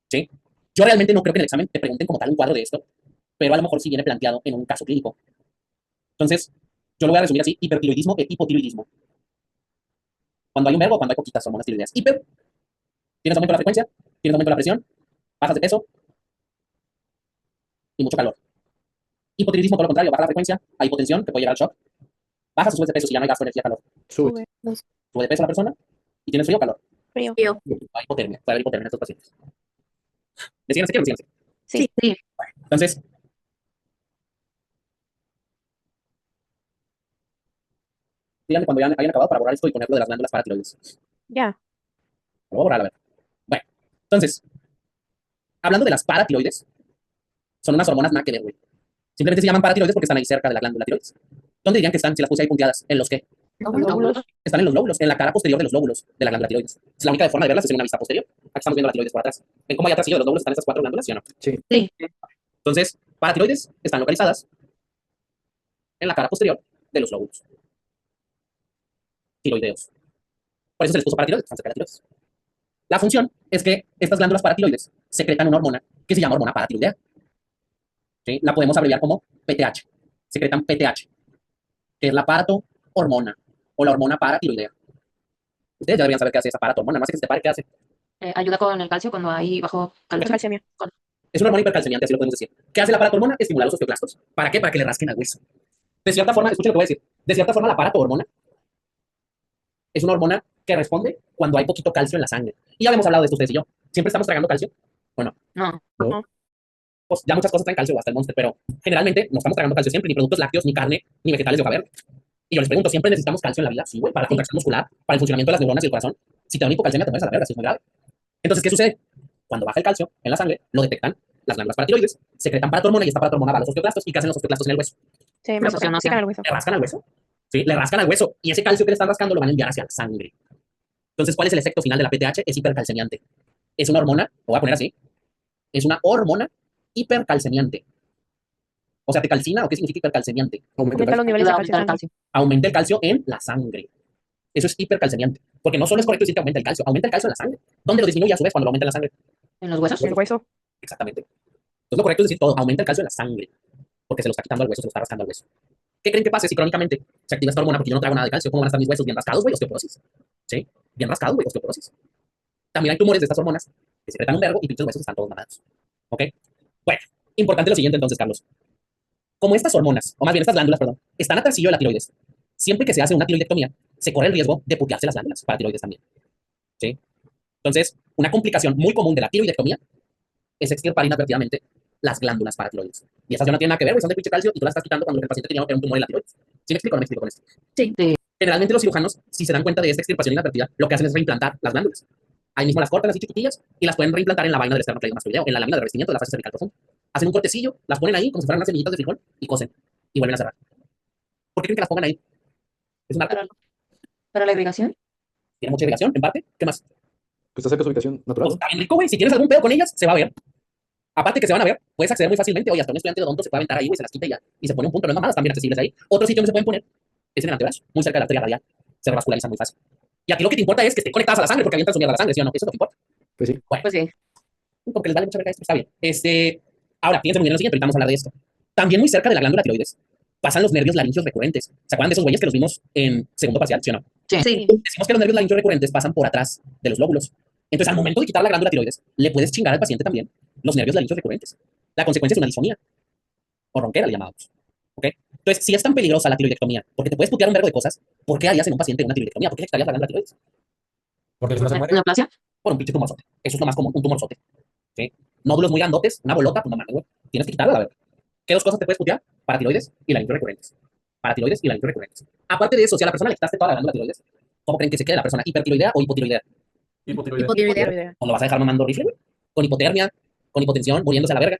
¿Sí? Yo realmente no creo que en el examen te pregunten como tal un cuadro de esto, pero a lo mejor sí viene planteado en un caso clínico. Entonces, yo lo voy a resumir así: hipertiroidismo e hipotiroidismo. Cuando hay un verbo, cuando hay poquitas hormonas tiroideas. Hiper, tienes aumento de la frecuencia, tienes aumento de la presión, bajas de peso y mucho calor. Hipotiroidismo, por lo contrario, baja la frecuencia, hay hipotensión, que puede llegar al shock, bajas o subes de peso si ya no hay gasto, energía, calor. Sube. Sube de peso la persona y tienes frío o calor. Frío. Hay hipotermia, puede haber hipotermia en estos pacientes. ¿Me siguen? ¿Se quieren? ¿Me siguen? Sí. Sí. Entonces, díganme cuando ya hayan acabado para borrar esto y ponerlo de las glándulas paratiroides. Ya. Lo voy a borrar, a ver. Bueno, entonces, hablando de las paratiroides, son unas hormonas nada que ver, güey. Simplemente se llaman paratiroides porque están ahí cerca de la glándula tiroides. ¿Dónde dirían que están? Si las puse ahí punteadas. ¿En los qué? Lóbulos. Están en los lóbulos, en la cara posterior de los lóbulos de la glándula tiroides. Es la única forma de verlas es en una vista posterior. Aquí estamos viendo la tiroides por atrás. ¿Ven cómo hay atrás de los lóbulos están estas cuatro glándulas? ¿Sí o no? Sí. Sí. Entonces, paratiroides están localizadas en la cara posterior de los lóbulos tiroideos. Por eso se les puso paratiroides, están cerca de la tiroides. La función es que estas glándulas paratiroides secretan una hormona que se llama hormona paratiroidea. ¿Sí? La podemos abreviar como PTH. Secretan PTH, que es la parto hormona o la hormona paratiroidea. Ustedes ya deberían saber qué hace esa paratormona, más que se te pare, ¿qué hace? Ayuda con el calcio cuando hay bajo calcio. Hipercalcemia. Es una hormona hipercalcemiante, así lo podemos decir. ¿Qué hace la paratormona? Estimular los osteoclastos. ¿Para qué? Para que le rasquen al hueso. De cierta forma, escuchen lo que voy a decir. De cierta forma, la paratormona es una hormona que responde cuando hay poquito calcio en la sangre. Y ya hemos hablado de esto ustedes y yo. Siempre estamos tragando calcio. Bueno, No, ¿No? pues ya muchas cosas traen calcio, hasta el Monster, pero generalmente no estamos tragando calcio siempre, ni productos lácteos, ni carne, ni vegetales de hoja verde. Y yo les pregunto, ¿siempre necesitamos calcio en la vida? Sí, güey, para la contracción muscular, para el funcionamiento de las neuronas y el corazón. Si te da una hipocalcemia, te mueres a la verga, así es muy grave. Entonces, ¿qué sucede? Cuando baja el calcio en la sangre, lo detectan las glándulas paratiroides, secretan paratormona y esta paratormona va a los osteoclastos. ¿Y qué hacen los osteoclastos en el hueso? Se Pero pues no mastican el hueso. Le rascan al hueso. Sí, le rascan al hueso. Y ese calcio que le están rascando lo van a enviar hacia la sangre. Entonces, ¿cuál es el efecto final de la PTH? Es hipercalcemiante. Es una hormona, lo voy a poner así, es una hormona hipercalcemiante. O sea, ¿te calcina o qué significa hipercalcemiante? Aumenta el Aumenta los calcio. niveles ayuda de a calcio aumentar en el sangre. calcio. Aumenta el calcio en la sangre. Eso es hipercalcemiante. Porque no solo es correcto decir que aumenta el calcio en la sangre. ¿Dónde lo disminuye a su vez cuando lo aumenta en la sangre? En los huesos. El hueso. Exactamente. Entonces lo correcto es decir todo, aumenta el calcio en la sangre. Porque se lo está quitando al hueso, se lo está rascando al hueso. ¿Qué creen que pase si crónicamente se activa esta hormona? Porque yo no trago nada de calcio. ¿Cómo van a estar mis huesos? Bien rascados, güey, osteoporosis. ¿Sí? Bien rascados, güey, osteoporosis. También hay tumores de estas hormonas que secretan un verbo y pinches huesos están todos mamados. ¿Ok? Bueno, importante lo siguiente entonces, Carlos. Como estas hormonas, o más bien estas glándulas, perdón, están atrasillo de la tiroides, siempre que se hace una tiroidectomía, se corre el riesgo de putearse las glándulas para tiroides también. ¿Sí? Entonces, una complicación muy común de la tiroidectomía es extirpar inadvertidamente las glándulas paratiroides. Y esas ya no tienen nada que ver, güey, son de pinche calcio y tú las estás quitando cuando el paciente tenía un tumor en la tiroides. ¿Sí me explico o no me explico con esto? Sí. Generalmente los cirujanos, si se dan cuenta de esta extirpación inadvertida, lo que hacen es reimplantar las glándulas. Ahí mismo las cortan así chiquitillas y las pueden reimplantar en la vaina del esternocleidomastoideo, en la lámina de revestimiento de la fascia cervical profunda. Hacen un cortecillo, las ponen ahí como si fueran unas semillitas de frijol y cosen y vuelven a cerrar. ¿Por qué creen que las pongan ahí? Es un arte, Para la irrigación. tiene mucha irrigación, en parte. ¿Qué más? Que está cerca de su ubicación Pues natural. está bien rico, güey. Si tienes algún pedo con ellas, se va a ver. Aparte que se van a ver, puedes acceder muy fácilmente. Oye, hasta un estudiante de odonto se puede aventar ahí, güey, se las quita y ya. Y se pone un punto, no es mamadas, están bien accesibles ahí. Otro sitio donde se pueden poner es en el antebrazo, muy cerca de la arteria radial. Se revasculariza muy fácil. Y aquí lo que te importa es que estén conectadas a la sangre, porque avientan su mierda a la sangre, ¿sí o no? Eso es lo que importa. Pues sí. Pues sí. Porque les vale mucha verga esto, está bien. Ahora, fíjense muy bien en lo siguiente, ahorita vamos a hablar de esto. También muy cerca de la glándula tiroides pasan los nervios laringeos recurrentes. ¿Se acuerdan de esos güeyes que los vimos en segundo parcial, sí o no? Sí. Decimos que los nervios laringeos recurrentes pasan por atrás de los lóbulos. Entonces, al momento de quitar la glándula tiroides, le puedes chingar al paciente también los nervios laringeos recurrentes. La consecuencia es una disfonía o ronquera, le llamamos. ¿Ok? Entonces, si es tan peligrosa la tiroidectomía, porque te puedes putear un verbo de cosas, ¿por qué harías en un paciente una tiroidectomía? ¿Por qué le quitarías la glándula tiroides? Porque si no se muere. Neoplasia. Por un pinche tumorzote. Eso es lo más común, un tumorzote. ¿Sí? Nódulos muy grandotes, una bolota, pues no mames, güey. Tienes que quitarla, la verdad. ¿Qué dos cosas te puedes putear? Paratiroides y laringeos recurrentes. Paratiroides y laringeos recurrentes. Aparte de eso, si a la persona le quitaste toda la glándula tiroides, ¿cómo creen que se quede la persona? ¿Hipertiroidea o hipotiroidea? Hipotiroidea. ¿O lo vas a dejar mamando rifle, güey? Con hipotermia, con hipotensión, muriéndose a la verga.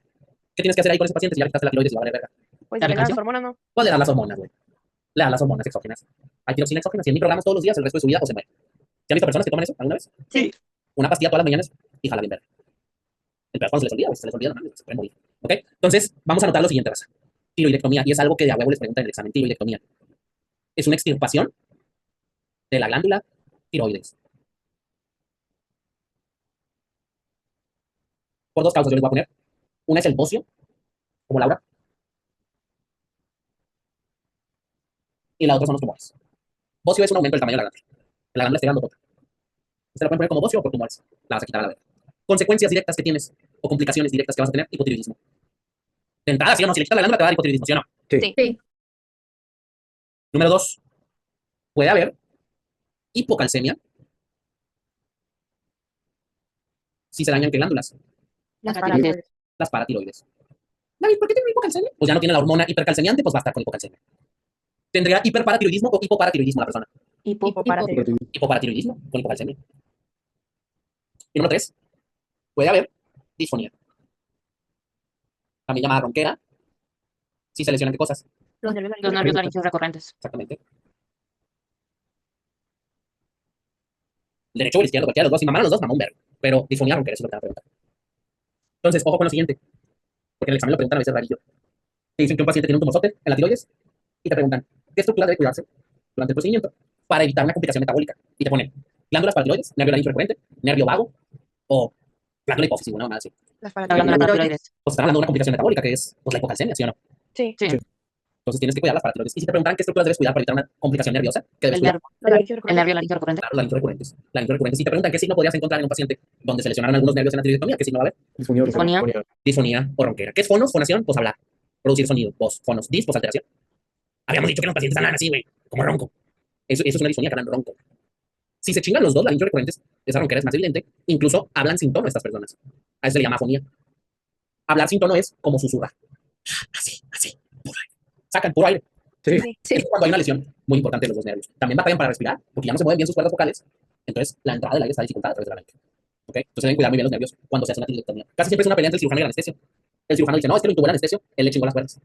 ¿Qué tienes que hacer ahí con ese paciente si ya le quitaste la tiroides y la vale verga? Pues ¿La depende de las calcio? hormonas, ¿no? Pues le das las hormonas, güey. Le das las hormonas exógenas. Hay tiroxina exógena, 100 microgramos todos los días, el resto de su vida o se muere. ¿Se han visto personas que toman eso alguna vez? Sí. Una pastilla todas las mañanas y jala bien verga. El peor es cuando se les olvida, güey, se les olvida, no mames, se pueden morir. ¿Ok? Entonces, vamos a anotar lo siguiente, raza. Tiroidectomía, y es algo que de a huevo les preguntan en el examen, tiroidectomía. Es una extirpación de la glándula tiroides. Por dos causas yo les voy a poner. Una es el bocio, como Laura, y la otra son los tumores. Bocio es un aumento del tamaño de la glándula. La glándula está grandotota. Se la pueden poner como bocio o por tumores. La vas a quitar a la verga. Consecuencias directas que tienes, o complicaciones directas que vas a tener, hipotiroidismo. De entrada, ¿sí o no? Si le quitas la glándula te va a dar hipotiroidismo, ¿sí o no? Sí. Número dos, puede haber hipocalcemia si se dañan qué glándulas, Las Paratiroides. paratiroides. las paratiroides. David, ¿por qué tiene hipocalcemia? Pues ya no tiene la hormona hipercalcemiante, pues va a estar con hipocalcemia. ¿Tendría hiperparatiroidismo o hipoparatiroidismo la persona? Hipoparatiroidismo. Hipoparatiroidismo con hipocalcemia. Y número tres, puede haber disfonía. También llamada ronquera. Si se lesionan qué cosas, Los nervios Los nervios laringeos. laringeos recurrentes. exactamente. El derecho o el izquierdo, cualquiera de los dos. Si mamaron los dos, mamá un verbo. Pero disfonía ronquera, eso es lo que te van a preguntar. Entonces, ojo con lo siguiente. Porque en el examen lo preguntan a veces rarillo. Te dicen que un paciente tiene un tumorzote en la tiroides y te preguntan, ¿qué estructura debe cuidarse durante el procedimiento para evitar una complicación metabólica? Y te ponen glándulas paratiroides, nervio laringe recurrente, nervio vago o glándula hipófisis, una más así. Las La glándula paratiroides. paratiroides. Pues están hablando de una complicación metabólica que es pues, la hipocalcemia, ¿sí o no? Sí. Sí. Entonces, Entonces tienes que cuidar las paratiroides. Y si te preguntan qué estructuras debes cuidar para evitar una complicación nerviosa, ¿qué debes El cuidar? nervio, La laringe el recurrente. nervio laríngeo recurrente. Claro, laringe recurrentes. Laringe recurrentes. Si te preguntan qué signo podrías encontrar en un paciente donde se lesionaron algunos nervios en la tiroidectomía, ¿qué signo va a haber? Disfonía. Disfonía. Disfonía o ronquera. ¿Qué es fonos? Fonación, pues hablar. Producir sonido. Voz, fonos. Dis, pues alteración. Habíamos dicho que los pacientes hablan así, güey, como ronco. Eso es una disfonía, que hablan ronco. Si se chingan los dos laringe recurrentes, esa ronquera es más evidente. Incluso hablan sin tono estas personas. A eso se le llama afonía. Hablar sin tono es como susurrar. Así, así, puro aire. Sacan puro aire. Sí. Sí. Es cuando hay una lesión muy importante de los dos nervios. También batallan para respirar, porque ya no se mueven bien sus cuerdas vocales. Entonces, la entrada del aire está dificultada a través de la laringe. ¿Ok? Entonces, deben cuidar muy bien los nervios cuando se hace una tiroidectomía. Casi siempre es una pelea entre el cirujano y el anestesio. El cirujano dice, no, es que lo intubó el anestesio, él le chingó las cuerdas.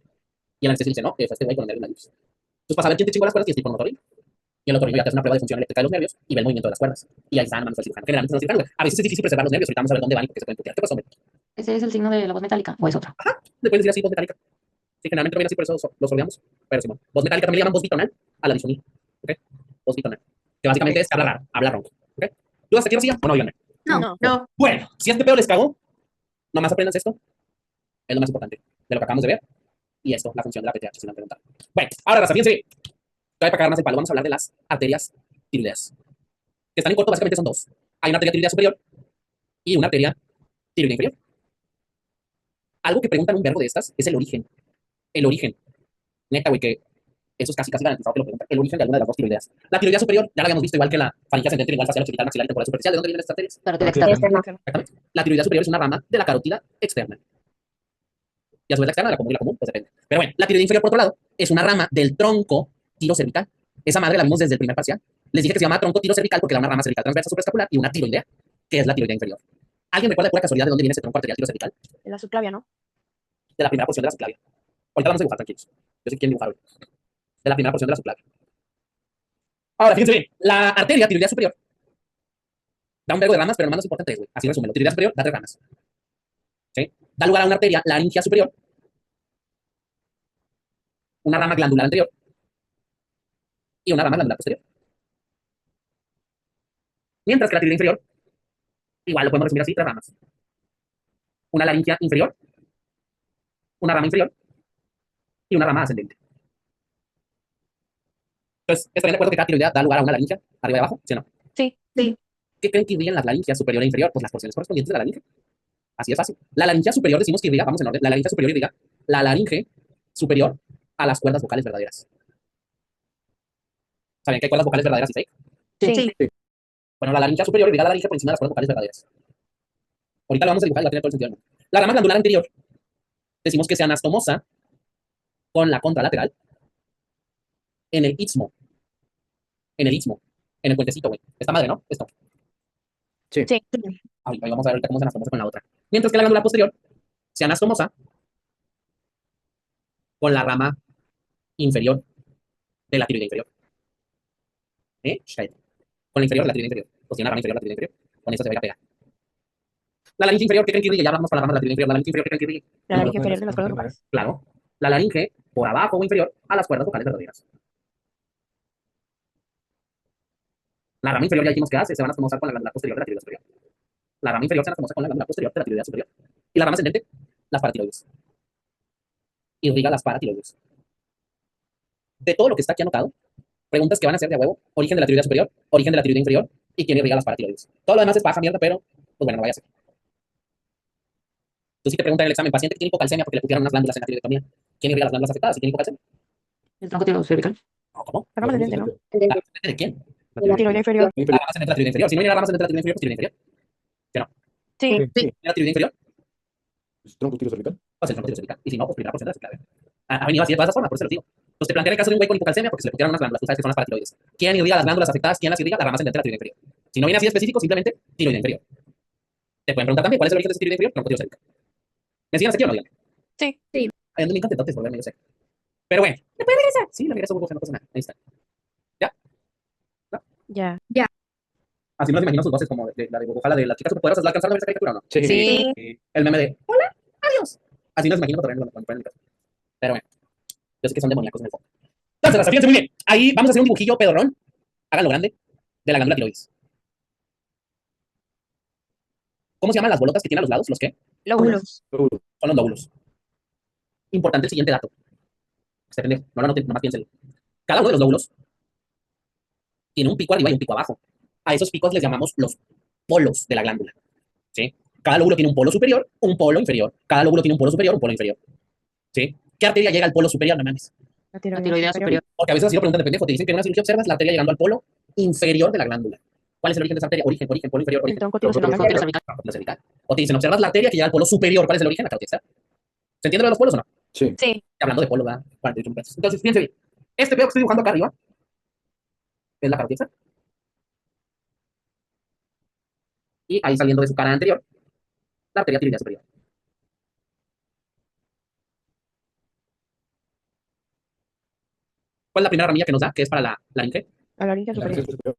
Y el anestesio dice, no, que fue este güey con el nervio en la Entonces, para saber quién te chingó las cuerdas, tienes que ir con un otorrino. Y el otorrino ya te hace una prueba de función eléctrica de los nervios y ve el movimiento de las cuerdas. Y ahí están manos del cirujano. Generalmente no es el cirujano, güey. A veces es difícil preservar los nervios, ahorita vamos a ver dónde van y por qué se pueden putear. ¿Qué pasó, hombre? ¿Ese es el signo de la voz metálica o es otro? Le puedes decir así, voz metálica. Sí, generalmente también así, por eso los olvidamos. Pero Simón, voz metálica también le llaman voz bitonal a la disfonía. ¿Ok? Voz bitonal. Que básicamente es hablar raro, hablar ronco. ¿Ok? ¿Tú hasta aquí, Rocía? ¿O no, Iván? No. Bueno, si este pedo les cagó, nomás aprendan esto. Es lo más importante de lo que acabamos de ver. Y esto, la función de la PTH, si me han preguntado. Bueno, ahora, raza, fíjense. Todavía para cagar más el palo, vamos a hablar de las arterias tiroideas. Que están en corto, básicamente son dos. Hay una arteria tiroidea superior y una arteria tiroidea inferior. Algo que preguntan un verbo de estas es el origen. El origen. Neta, güey, que eso es casi garantizado que lo preguntan. El origen de alguna de las dos tiroideas. La tiroidea superior, ya la habíamos visto, igual que la faringe ascendente, igual facial, occipital, maxilar y temporal superficial. ¿De dónde vienen estas arterias? Carótida Carótida externa. Exactamente. La tiroidea superior es una rama de la carótida externa. Y a su vez la externa, la común y la común, pues depende. Pero bueno, la tiroidea inferior, por otro lado, es una rama del tronco tirocervical. Esa madre la vimos desde el primer parcial. Les dije que se llama tronco tirocervical porque era una rama cervical transversa supraescapular y una tiroidea, que es la tiroidea inferior. ¿Alguien recuerda de pura casualidad de dónde viene ese tronco arterial tirocervical? En la subclavia, ¿no? De la primera porción de la subclavia. Ahorita vamos a dibujar, tranquilos. Yo sé que quieren dibujar hoy. De la primera porción de la subclavia. Ahora, fíjense bien. La arteria tiroidea superior da un vergo de ramas, pero nomás nos importan tres, güey. Así resúmelo. Tiroidea superior da tres ramas. ¿Sí? Da lugar a una arteria laringea superior, una rama glandular anterior y una rama glandular posterior. Mientras que la tiroidea inferior, igual lo podemos resumir así, tres ramas. Una laringea inferior, una rama inferior y una rama ascendente. Entonces, ¿estarían de acuerdo que cada tiroidea da lugar a una laringea, arriba y abajo? ¿Sí o no? Sí. ¿Qué creen que irrigan las laringeas superior e inferior? Pues las porciones correspondientes de la laringe. Así es fácil. La laringea superior decimos que irriga, vamos en orden, la laringea superior irriga la laringe superior a las cuerdas vocales verdaderas. ¿Saben que hay cuerdas vocales verdaderas y fake? Sí. Bueno, la laringea superior irriga la laringe por encima de las cuerdas vocales verdaderas. Ahorita lo vamos a dibujar y va a tener todo el sentido del mundo. La rama glandular anterior decimos que se anastomosa con la contralateral en el istmo. En el istmo. En el puentecito, güey. Esta madre, ¿no? Esto. Sí. Ahí vamos a ver ahorita cómo se anastomosa con la otra. Mientras que la glándula posterior se anastomosa con la rama inferior de la tiroidea inferior. Cállate. Con la inferior de la tiroidea inferior. Pues tiene una rama inferior de la tiroidea inferior. Con eso se va a pegar. La laringe inferior, ¿qué creen que irrigue? Ya vamos con la rama de la tiroidea inferior. La laringe inferior, ¿qué creen que irrigue? La laringe inferior de las cuerdas vocales. Claro. La laringe por abajo o inferior a las cuerdas vocales verdaderas. La rama inferior ya dijimos que hace, se van a anastomosar con la glándula posterior de la tiroidea superior. La rama inferior se anastomosa con la glándula posterior de la tiroidea superior. Y la rama ascendente, las paratiroides. Irriga las paratiroides. De todo lo que está aquí anotado, preguntas que van a ser de a huevo: origen de la tiroidea superior, origen de la tiroidea inferior y quién irriga las paratiroides. Todo lo demás es paja, mierda, pero pues bueno, no vaya a ser. Tú sí te preguntas en el examen, paciente que tiene hipocalcemia porque le pusieron unas glándulas en la tiroidectomía. ¿Quién irriga las glándulas afectadas si tiene hipocalcemia? El tronco tirocervical. No, ¿cómo? La rama ascendente, ¿no? ¿La rama ascendente de quién? La tiroidea inferior. La rama ascendente de la tiroidea inferior. Si no hay una rama ascendente de la tiroidea inferior, pues tiroidea inferior. Sí. ¿La tiroidea inferior? Tronco tirocervical. Pues el tronco tirocervical. Y si no, pues primera porción de la subclavia. Ha venido así de todas esas formas, por eso lo digo. Entonces te plantean el caso de un güey con hipocalcemia porque se le pusieron unas glándulas, tú sabes que son las paratiroides. ¿Quién irriga las glándulas afectadas? ¿Quién las irriga? La rama ascendente de la tiroidea inferior. Si no viene así de específico, simplemente tiroidea inferior. Te pueden preguntar también cuál es el origen de ese tiroidea inferior, tronco tirocervical. ¿Me siguen hasta aquí o no? Díganme. Sí. Ay, ando bien contento de volverme, yo sé. Pero bueno, ¿me puede regresar? Sí, le regreso, no pasa nada. Ahí está. Ya. Así me las imagino sus voces como de la de Ojalá de las chicas superpoderosas. ¿La alcanzaron a ver esa caricatura o no? Sí. El meme de hola, adiós. Así me las imagino cuando ponen mi casa. Pero bueno, yo sé que son demoníacos en el fondo. Entonces, fíjense muy bien. Ahí vamos a hacer un dibujillo pedorrón. Háganlo grande. De la glándula tiroides. ¿Cómo se llaman las bolotas que tienen a los lados? ¿Los qué? Lóbulos. Son los lóbulos. Importante el siguiente dato. Este pendejo, no lo anoten, nomás piénsenlo. Cada uno de los lóbulos tiene un pico arriba y un pico abajo. A esos picos les llamamos los polos de la glándula. ¿Sí? Cada lóbulo tiene un polo superior, un polo inferior. Cada lóbulo tiene un polo superior, un polo inferior. ¿Sí? ¿Qué arteria llega al polo superior? No mames. La La tiroidea tiroidea superior. superior. Porque a veces así lo preguntan de pendejo. Te dicen que en una cirugía observas la arteria llegando al polo inferior de la glándula. ¿Cuál es el origen de esa arteria? Origen, polo inferior, El origen. tronco Tronco tirocervical. Tronco Cervical. O te dicen, observas la arteria que llega al polo superior. ¿Cuál es el origen? La carótida externa. ¿Se entiende lo de los polos o no? Sí. Sí. Hablando de polo, ¿verdad? 48 pesos. Entonces, fíjense bien. Este pedo que estoy dibujando acá arriba es la carótida externa. Y ahí saliendo de su cara anterior, la arteria tiroidea superior. ¿Cuál es la primera ramilla que nos da? Que es para la laringe. La laringe La superior. laringe superior.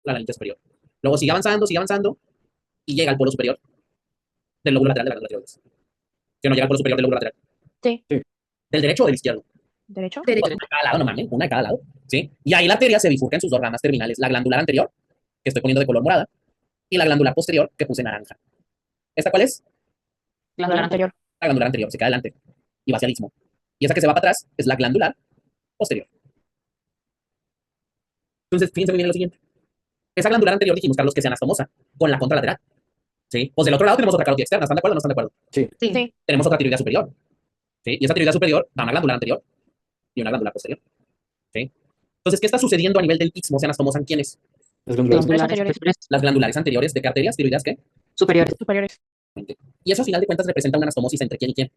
La laringe superior. Luego sigue avanzando y llega al polo superior del lóbulo lateral de la glándula tiroides. Que no llega al polo superior del lóbulo lateral. Sí. ¿Del derecho o del izquierdo? Derecho. Una de cada lado, no mames, una de cada lado. ¿Sí? Y ahí la arteria se bifurca en sus dos ramas terminales. La glandular anterior, que estoy poniendo de color morada, y la glandular posterior, que puse naranja. ¿Esta cuál es? Glándula anterior. La glandular anterior, se queda adelante y va hacia el istmo. Y esa que se va para atrás es la glandular posterior. Entonces, fíjense muy bien en lo siguiente. Esa glandular anterior dijimos, Carlos, que es anastomosa, con la contralateral. ¿Sí? Pues del otro lado tenemos otra carótida externa. ¿Están de acuerdo o no están de acuerdo? Sí. Sí. Sí. Tenemos otra tiroidea superior. ¿Sí? Y esa tiroidea superior da una glandular anterior y una glandular posterior. ¿Sí? Entonces, ¿qué está sucediendo a nivel del istmo? ¿Se anastomosan quiénes? Las glándulas. Glandulares anteriores. superiores. Las glandulares anteriores de qué arterias, tiroideas, ¿qué? Superiores. Superiores. Y eso, a final de cuentas, representa una anastomosis entre quién y quién.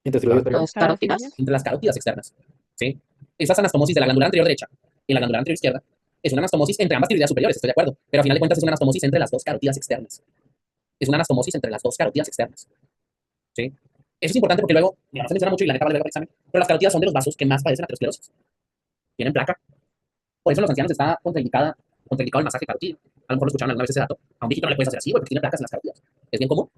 Intertiroides. Los carótidas. Entre las carótidas externas. ¿Sí? Esas anastomosis de la glándula anterior derecha y la glándula anterior izquierda es una anastomosis entre ambas tiroideas superiores, estoy de acuerdo. Pero a final de cuentas es una anastomosis entre las dos carótidas externas. Es una anastomosis entre las dos carótidas externas. ¿Sí? Eso es importante porque luego, ya no se menciona mucho y la neta vale verga para el examen, pero las carótidas son de los vasos que más padecen aterosclerosis. Tienen placa. Por eso en los ancianos está contraindicado el masaje carotídeo. A lo mejor lo escucharon alguna vez ese dato. A un viejito no le puedes hacer así, porque tiene placas en las carótidas. Es bien común.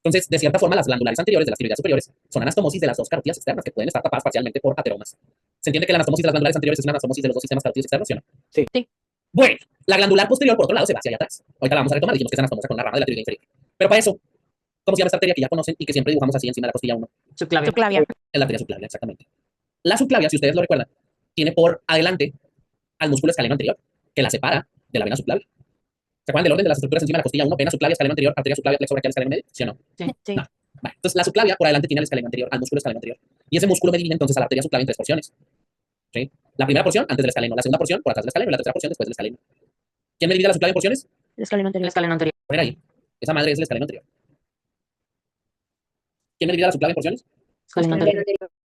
Entonces, de cierta forma, las glandulares anteriores de las tiroideas superiores son anastomosis de las dos carótidas externas que pueden estar tapadas parcialmente por ateromas. ¿Se entiende que la anastomosis de las glandulares anteriores es una anastomosis de los dos sistemas carotídeos externos, sí o no? Sí. Sí. Bueno, la glandular posterior, por otro lado, se va hacia allá atrás. Ahorita la vamos a retomar, dijimos que es anastomosa con una rama de la tiroidea inferior. Pero para eso, ¿cómo se llama esta arteria que ya conocen y que siempre dibujamos así encima de la costilla 1? Subclavia. Subclavia. Es la arteria subclavia, exactamente. La subclavia, si ustedes lo recuerdan, tiene por adelante al músculo escaleno anterior, que la separa de la vena subclavia. ¿Se acuerdan del orden de las estructuras encima de la costilla 1? Vena subclavia, escaleno anterior, arteria subclavia, plexo braquial, escaleno medio, ¿sí o no? Sí. No. Vale. Entonces, la subclavia por adelante tiene al escaleno anterior, al músculo escaleno anterior. Y ese músculo me divide entonces a la arteria subclavia en tres porciones. ¿Sí? La primera porción antes del escaleno, la segunda porción por atrás del escaleno y la tercera porción después del escaleno. ¿Quién me divide la subclavia en porciones? El escaleno El anterior. escaleno anterior. Poner ahí. Esa madre es el escaleno anterior. ¿Quién me divide la subclavia en porciones? Escaleno anterior.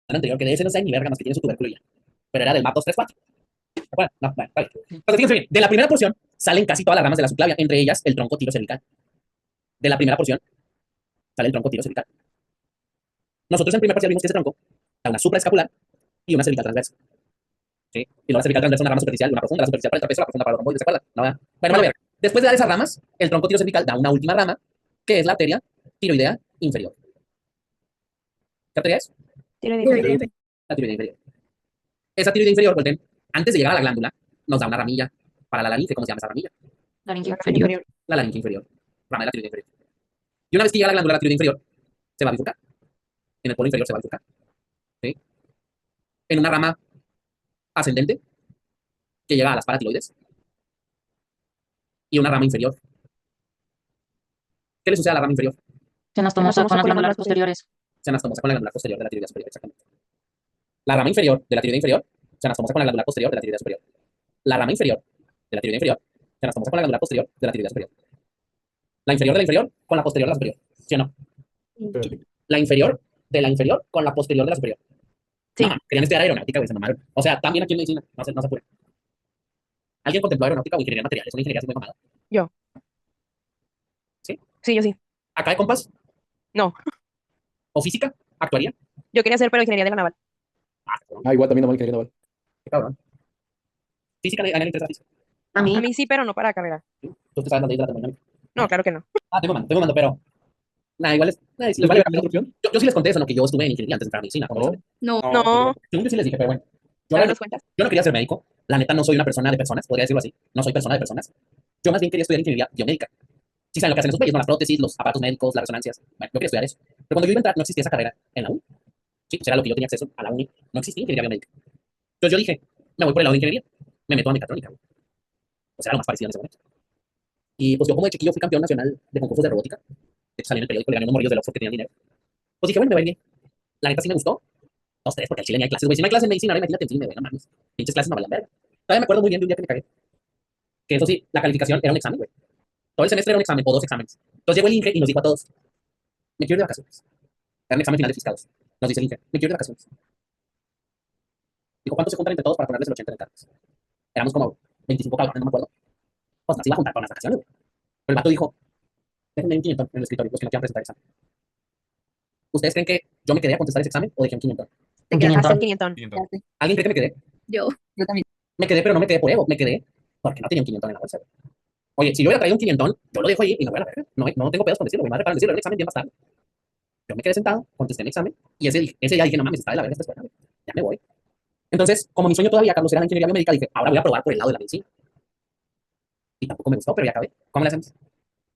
El anterior, que de ese no sé ni verga más que tiene su tubérculo ya. Pero era del MAP 234. Bueno, no, vale, vale. Entonces, fíjense bien, de la primera porción salen casi todas las ramas de la subclavia, entre ellas el tronco tirocervical. De la primera porción sale el tronco tirocervical. Nosotros en primer parcial vimos que ese tronco da una supraescapular y una cervical transversa. ¿Sí? Y luego la cervical transversa una rama superficial, una profunda, la superficial para el trapecio, la profunda para los romboides, ¿se acuerdan? No, ¿verdad? Bueno, vale, ver. Después de dar esas ramas, el tronco tirocervical da una última rama, que es la arteria tiroidea inferior. ¿Qué arteria es? Tiroidea. La tiroidea inferior. Esa tiroidea inferior, volten, antes de llegar a la glándula, nos da una ramilla para la laringe. ¿Cómo se llama esa ramilla? Laringe Inferior. inferior. La laringe inferior. Rama de la tiroidea inferior. Y una vez que llega a la glándula de la tiroidea inferior, se va a bifurcar. En el polo inferior se va a bifurcar. ¿Sí? En una rama ascendente que llega a las paratiroides y una rama inferior. ¿Qué le sucede a la rama inferior? Se anastomosa con las glándulas posteriores. Se anastomosa con la glándula posterior de la tiroidea superior, exactamente. La rama inferior de la tiroidea inferior se anastomosa con la glándula posterior de la tiroidea superior. La rama inferior de la tiroidea inferior se anastomosa con la glándula posterior de la tiroidea superior. La inferior de la inferior con la posterior de la superior. ¿Sí o no? La inferior de la inferior con la posterior de la superior. Sí. No, querían estudiar aeronáutica, güey, se mamaron. O sea, también aquí en medicina, no se apure. ¿Alguien contempló aeronáutica o ingeniería de materiales? Una ingeniería así muy mamada. Yo. ¿Sí? Sí, yo sí. Acá de compas, No. o física, actuaría. Yo quería hacer, pero ingeniería de la naval. Ah, igual también normal ingeniería naval. Qué cabrón. Física, a nadie le interesa física. A mí. A mí sí, pero no para carrera. Tú te sabes las leyes de la termodinámica. No, claro que no. Estoy mamando, pero. Nada, igual es. Nada, si les vale, pero yo sí les conté eso, ¿no? Que yo estuve en ingeniería antes de entrar a medicina. ¿Cómo ¿No? No. No. Yo sí les dije, pero bueno. Yo, ¿Ahora nos cuentas? yo no quería ser médico. La neta, no soy una persona de personas, podría decirlo así. No soy persona de personas. Yo más bien quería estudiar ingeniería biomédica. Sí saben lo que hacen esos güeyes, ¿no? Las prótesis, los aparatos médicos, las resonancias. Bueno, yo quería estudiar eso. Pero cuando yo iba a entrar, no existía esa carrera en la U. Sí, pues era lo que yo tenía acceso a la uni. No existía ingeniería biomédica. Entonces yo dije, me voy por el lado de ingeniería. Me meto a mecatrónica, güey. O sea, era lo más parecido en ese momento. Y pues yo como de chiquillo fui campeón nacional de concursos de robótica. De hecho, salí en el periódico, le gané unos morrillos del Oxford que tenían dinero. Pues dije, bueno, me va a ir bien. La neta sí me gustó. Dos, tres, porque al chile ni hay clases, güey. Si no hay clases en medicina, ahora imagínate en cine, güey, no mames. Pinches clases no valen verga. Todavía me acuerdo muy bien de un día que me cagué. Que eso sí, la calificación era un examen, güey. Todo el semestre era un examen o dos exámenes. Entonces llegó el INGE y nos dijo a todos, me quiero ir de vacaciones. Era un examen final de fiscados. Nos dice el INGE, me quiero ir de vacaciones. Dijo, ¿cuántos se juntan entre todos para ponerles el 80 en el cargo? Éramos como 25 cabrones, no me acuerdo. Pues nos iba a juntar para unas vacaciones, güey. Pero el vato dijo, déjenme un 500 en el escritorio, los que no quieran presentar examen. ¿Ustedes creen que yo me quedé a contestar ese examen o dejé un 500? En Hasta el 500. 500. ¿Alguien cree que me quedé? Yo también. Me quedé, pero no me quedé por ego, me quedé porque no tenía un 500 en la bolsa, güey. Oye, si yo hubiera traído un 500, yo lo dejo ahí y me voy a la verga. No, no tengo pedos con decirlo, güey. Me voy a reparar en decirlo, el examen bien más tarde. Yo me quedé sentado, contesté mi examen y ese día dije, no mames, está de la verga esta escuela, güey. Ya me voy. Entonces, como mi sueño todavía, Carlos, era la ingeniería biomédica, dije, ahora voy a probar por el lado de la medicina. Y tampoco me gustó, pero ya acabé. ¿Cómo le hacemos?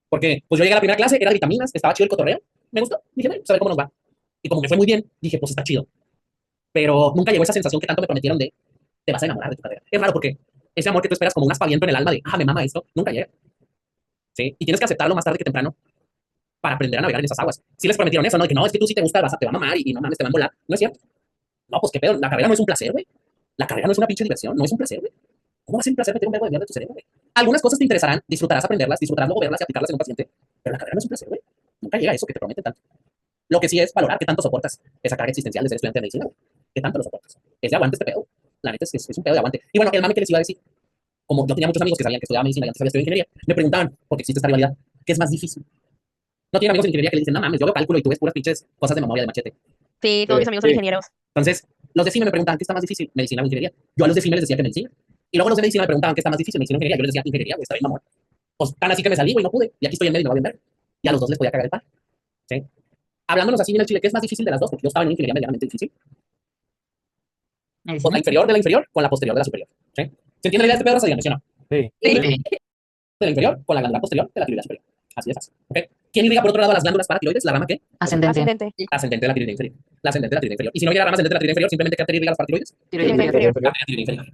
Porque, pues yo llegué a la primera clase, era de vitaminas, estaba chido el cotorreo, me gustó. Dije, bueno, pues a ver cómo nos va. Y como me fue muy bien, dije, pues está chido. Pero nunca llegó esa sensación que tanto me prometieron de, te vas a enamorar de tu carrera. Es raro porque ese amor que tú esperas como un aspaviento en el alma de, me mama esto, nunca llega. ¿Sí? Y tienes que aceptarlo más tarde que temprano para aprender a navegar en esas aguas. Si les prometieron eso, ¿no? De que no, es que tú sí te gusta, te va a mamar y no mames, te va a volar. No es cierto. No, pues qué pedo, la carrera no es un placer, güey. La carrera no es una pinche diversión, no es un placer, güey. ¿Cómo va a ser un placer meter un verbo de mierda de tu cerebro, güey? Algunas cosas te interesarán, disfrutarás aprenderlas, disfrutarás luego verlas y aplicarlas en un paciente, pero la carrera no es un placer, güey. Nunca llega a eso que te prometen tanto. Lo que sí es valorar qué tanto soportas esa carga existencial de ser estudiante de medicina, güey. ¿Qué tanto lo soportas? Es de aguante este pedo. La neta es un pedo de aguante. Y bueno, el mame que les iba a decir, como yo tenía muchos amigos que sabían que estudiaba medicina y antes había estudiado ingeniería, me preguntaban, porque existe esta rivalidad, ¿qué es más difícil? No tienen amigos en ingeniería que le dicen, no mames, yo veo cálculo y tú ves puras pinches cosas de memoria de machete. Sí, todos mis amigos son ingenieros. Entonces, los de cine me preguntaban, ¿qué está más difícil? ¿Medicina o ingeniería? Yo a los de cine les decía que medicina. Y luego los de medicina me preguntaban, ¿qué está más difícil? ¿Medicina o ingeniería? Yo les decía, ingeniería, güey, está bien, mamón. Pues tan así que me salí, güey, no pude. Y aquí estoy en medio y no va a ver. Y a los dos les podía cagar el pan. ¿Sí? Hablándonos así en el Chile, ¿qué es más difícil de las dos? Porque yo estaba en una ingeniería medianamente difícil. Pues la inferior de la inferior con la posterior de la superior. ¿Sí? ¿Se entiende la idea de este pedo, Rosa? Díganme, ¿sí o no? Sí. Sí. De la inferior con la glándula posterior de la tiroidea superior. Así de fácil. ¿Ok? ¿Quién irriga por otro lado las glándulas paratiroides? ¿La rama qué? Ascendente. Ascendente. Ascendente de la tiroidea inferior. La ascendente de la tiroidea inferior. Y si no hubiera rama ascendente de la tiroidea inferior, simplemente ¿qué arteria irriga las paratiroides? Tiroides Tiroides inferior. inferior. La tiroidea inferior.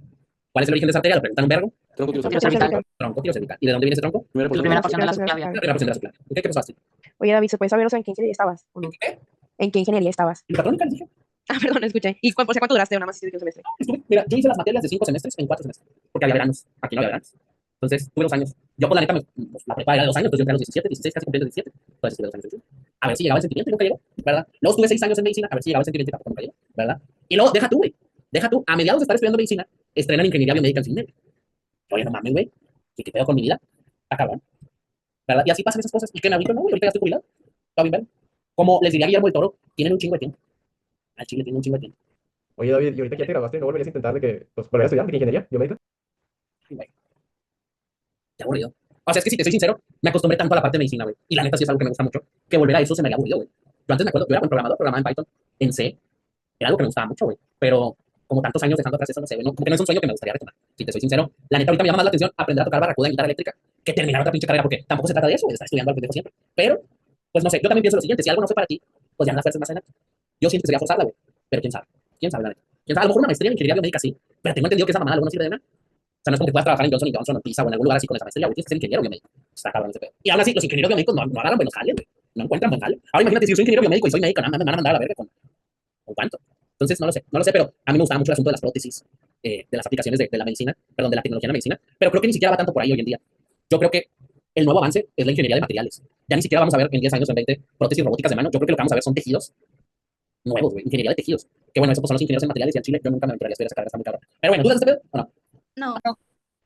¿Cuál es el origen de esa arteria? Lo preguntan un vergo. Tronco tiro Tiro cervical. cervical. Tronco tirocervical. ¿Y de dónde viene ese tronco? Primera La posición. primera porción de la Primera subclavia. La primera porción de la subclavia. ¿Ok? ¿Qué pasó, Astrid? Oye, David, ¿se puede saber, o sea, en qué ingeniería estabas? ¿O no? ¿Qué? ¿En qué ingeniería estabas? Mecatrónica, les dije. Ah, perdón, no escuché. ¿Y cuánto duraste? Nada más hiciste un semestre. Mira, yo hice las materias de 5 semestres en 4 semestres. Porque había veranos. Aquí no había veranos. Entonces, tuve 2 años. Yo, por la neta, pues, la prepa era de 2 años, entonces yo entré a los 17, 16, casi cumplí los 17. Entonces, estuve 2 años en medicina. A ver si llegaba el sentimiento y nunca llegó, ¿verdad? Luego estuve 6 años en medicina, a ver si llegaba el sentimiento y tampoco nunca llegó, ¿verdad? Y luego, deja tú, güey. Deja tú. A mediados de estar estudiando medicina, estrenan ingeniería biomédica en cine. Oye, no mames, güey. ¿Qué pedo con mi vida? Está cabrón. ¿Verdad? Y así pasan esas cosas. Y que me ahorita no, güey. Ahorita ya estoy jubilado. Está bien, ¿verdad? Como les diría Guillermo del Toro, tienen un chingo de tiempo. Al Chile tienen un chingo de tiempo. Oye, David, y ahorita que ya te graduaste, ¿no volverías a intentar de que, pues, volver a estudiar ingeniería biomédica? Ay, güey. Qué aburrido. O sea, es que si te soy sincero, me acostumbré tanto a la parte de medicina, güey. Y la neta sí es algo que me gusta mucho. Que volver a eso se me había aburrido, güey. Yo antes me acuerdo, yo era buen programador, programaba en Python, en C. Era algo que me gustaba mucho, güey. Pero como tantos años dejando atrás eso, no sé, güey. No, como que no es un sueño que me gustaría retomar. Si te soy sincero, la neta ahorita me llama más la atención aprender a tocar barracuda en guitarra eléctrica que terminar otra pinche carrera, porque tampoco se trata de eso, de estar estudiando al pendejo siempre. Pero, pues no sé, yo también pienso lo siguiente: si algo no fue para ti, pues ya no las fuerzas más adelante. Yo siento que sería forzarla, güey. Pero quién sabe, la neta. Quién sabe, a lo mejor una maestría en ingeniería biomédica sí, pero tengo entendido que esa mamada luego no sirve de nada. O sea, no es como que puedas trabajar en Johnson Johnson o Pisa o en algún lugar así con esa maestría, güey. Tienes que ser ingeniero biomédico. Está cabrón ese pedo. Y aún así, los ingenieros biomédicos no agarran buenos jales, güey. No encuentran buen jale. Ahora imagínate, si yo soy ingeniero biomédico y soy médico, nada más me van a mandar a la verga con cuánto. Entonces, no lo sé, pero a mí me gustaba mucho el asunto de las prótesis, de las aplicaciones de la medicina, perdón, de la tecnología en la medicina, pero creo que ni siquiera va tanto por ahí hoy en día. Yo creo que el nuevo avance es la ingeniería de materiales. Ya ni siquiera vamos a ver en 10 años o en 20 prótesis robóticas de mano. Yo creo que lo que vamos a ver son tejidos nuevos, güey. Ingeniería de tejidos. Que bueno, eso pues son los ingenieros en materiales y en Chile yo nunca me aventuraría a estudiar esa carrera, está muy cabrón. Pero bueno, ¿dudas de este pedo o no? No.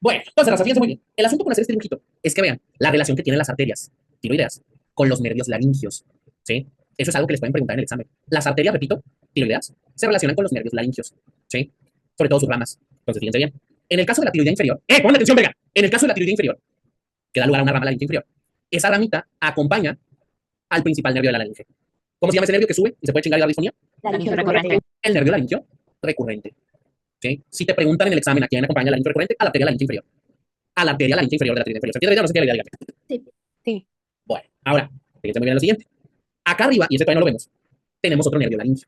Bueno, entonces, Raza, fíjense muy bien. El asunto con hacer este dibujito es que vean la relación que tienen las arterias tiroideas con los nervios laringios, ¿sí? Eso es algo que les pueden preguntar en el examen. Las arterias, repito, tiroideas, se relacionan con los nervios laringios, ¿sí? Sobre todo sus ramas. Entonces, fíjense bien. En el caso de la tiroidea inferior, ¡pongan atención, verga! En el caso de la tiroidea inferior, que da lugar a una rama laringe inferior, esa ramita acompaña al principal nervio de la laringe. ¿Cómo se llama ese nervio que sube y se puede chingar y dar disfonía? Laringio recurrente. El nervio laringio recurrente. ¿Sí? Si te preguntan en el examen a quién acompaña el laringio recurrente, a la arteria laringe inferior. A la arteria laringe inferior de la tiroidea inferior. ¿Se entiende la idea o no se entiende la idea? Sí. Bueno, ahora, fíjense muy bien lo siguiente. Acá arriba, y ese todavía no lo vemos, tenemos otro nervio laringio.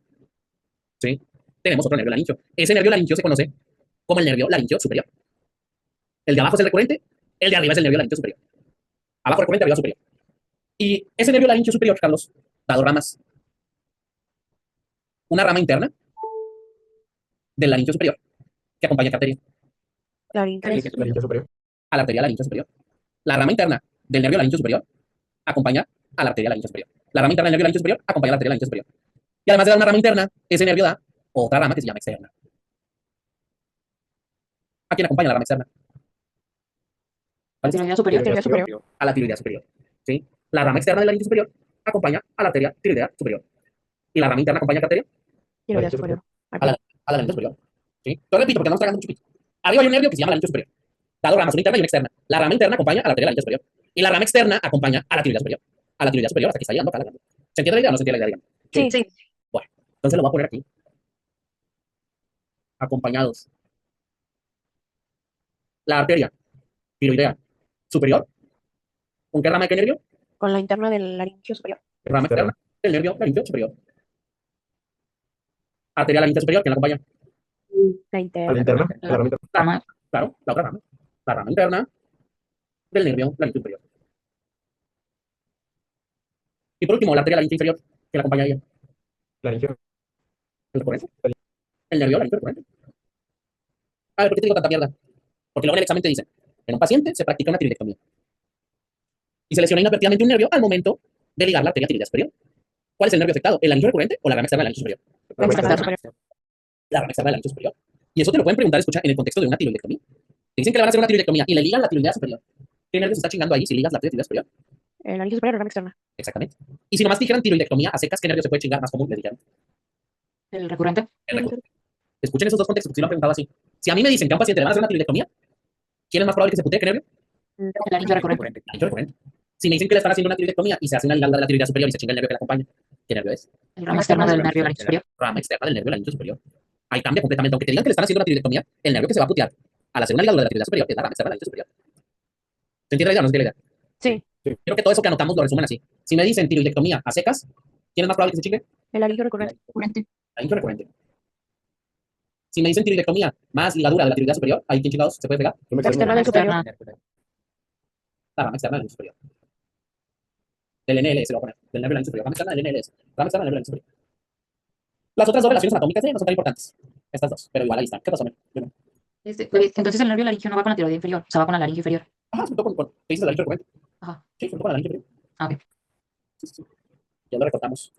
¿sí? Tenemos otro nervio laringio. Ese nervio laringio se conoce como el nervio laringio superior. El de abajo es el recurrente, el de arriba es el nervio laringio superior. Abajo recurrente, arriba superior. Y ese nervio laringio superior, Carlos, da dos ramas. Una rama interna del laringio superior, que acompaña a qué arteria? Laringe. La línea superior. A la arteria laringio superior. La rama interna del nervio laringio superior acompaña a la arteria laringio superior. La rama interna del nervio laringio superior acompaña a la arteria laringio superior. Y además de dar una rama interna, ese nervio da otra rama que se llama externa. ¿A quién acompaña la rama externa? ¿Cuál es? Tiroidea superior. Tiroidea superior. A la tiroidea superior. ¿Sí? La rama externa del laringio superior acompaña a la arteria tiroidea superior. Y la rama interna acompaña a la arteria Tiroidea Laringe superior. a la laringio superior. ¿Sí? Lo repito porque estamos tragando un chupito. Arriba hay un nervio que se llama laringio superior. Da dos ramas, una interna y una externa. La rama interna acompaña a la arteria laringio superior. Y la rama externa acompaña a la tiroidea superior. A la tiroidea superior, hasta que está llegando acá. ¿Se entiende la idea o no se entiende la idea? Dígame. Sí. Bueno, entonces lo voy a poner aquí. Acompañados. La arteria tiroidea superior. ¿Con qué rama de qué nervio? Con la interna del laringio superior. Rama externa del nervio laringio superior. Arteria laringio superior, ¿quién la acompaña? La A interna. la interna. A la rama interna. Rama. Claro, la otra rama. La rama interna del nervio laringio superior. Y por último, la arteria laringio inferior, ¿quién la acompaña a ella? La línea. ¿El recurrente? El nervio laringio recurrente. A ver, ¿por qué te digo tanta mierda? Porque luego en el examen te dicen, en un paciente se practica una tiroidectomía. Y se lesiona inadvertidamente un nervio al momento de ligar la arteria tiroidea superior. ¿Cuál es el nervio afectado? ¿El laringio recurrente o la rama externa del laringio superior? La externa externa. superior. La rama externa del laringio superior. Y eso te lo pueden preguntar, escucha, en el contexto de una tiroidectomía. Te dicen que le van a hacer una tiroidectomía y le ligan la tiroidea superior. ¿Qué nervio se está chingando ahí si ligas la arteria tiroidea superior? El laringio superior, la rama externa. Exactamente. Y si nomás dijeran tiroidectomía a secas, ¿qué nervio se puede chingar más común? Le dijeron. El recurrente. El recurrente. Escuchen esos dos contextos, porque si lo han preguntado así. Si a mí me dicen que a un paciente le van a hacer una tiroidectomía, ¿quién es más probable que se putee? ¿Qué nervio? El laringio recurrente. Laringio recurrente. Si me dicen que le están haciendo una tiroidectomía y se hace una ligada de la tiroidea superior y se chinga el nervio que la acompaña, ¿qué nervio es? El rama externa del nervio laringio superior. Rama externa del nervio laringio superior. Ahí cambia completamente. Aunque te digan que le están haciendo una tiroidectomía, el nervio que se va a putear al hacer una ligadura de la tiroidea superior es la rama externa del laringio superior. ¿Se entiende la idea o no se entiende la idea? Sí. Creo que todo eso que anotamos lo resumen así. Si me dicen tiroidectomía a secas, ¿quién es más probable que se chingue? El laringio recurrente. Recurrente. Laringio recurrente. Si me dicen tiroidectomía más ligadura de la tiroidea superior, ¿ahí quién chingados se puede pegar? Yo me La externa del superior. Externa. La rama externa del laringio superior. Del NLS lo voy a poner. Del nervio laringio superior. Rama externa del NLS. Rama externa del nervio laringio superior. Las otras dos relaciones anatómicas no son tan importantes. Estas dos. Pero igual ahí están. ¿Qué pasó, men? Dime. Entonces el nervio laringio no va con la tiroidea inferior, o sea, va con la laringe inferior. Ajá, se juntó con. ¿Qué dices del laringio recurrente? Ajá. Sí, se juntó con la laringio superior. Ah, ok. Sí, sí, sí. Ya lo recortamos.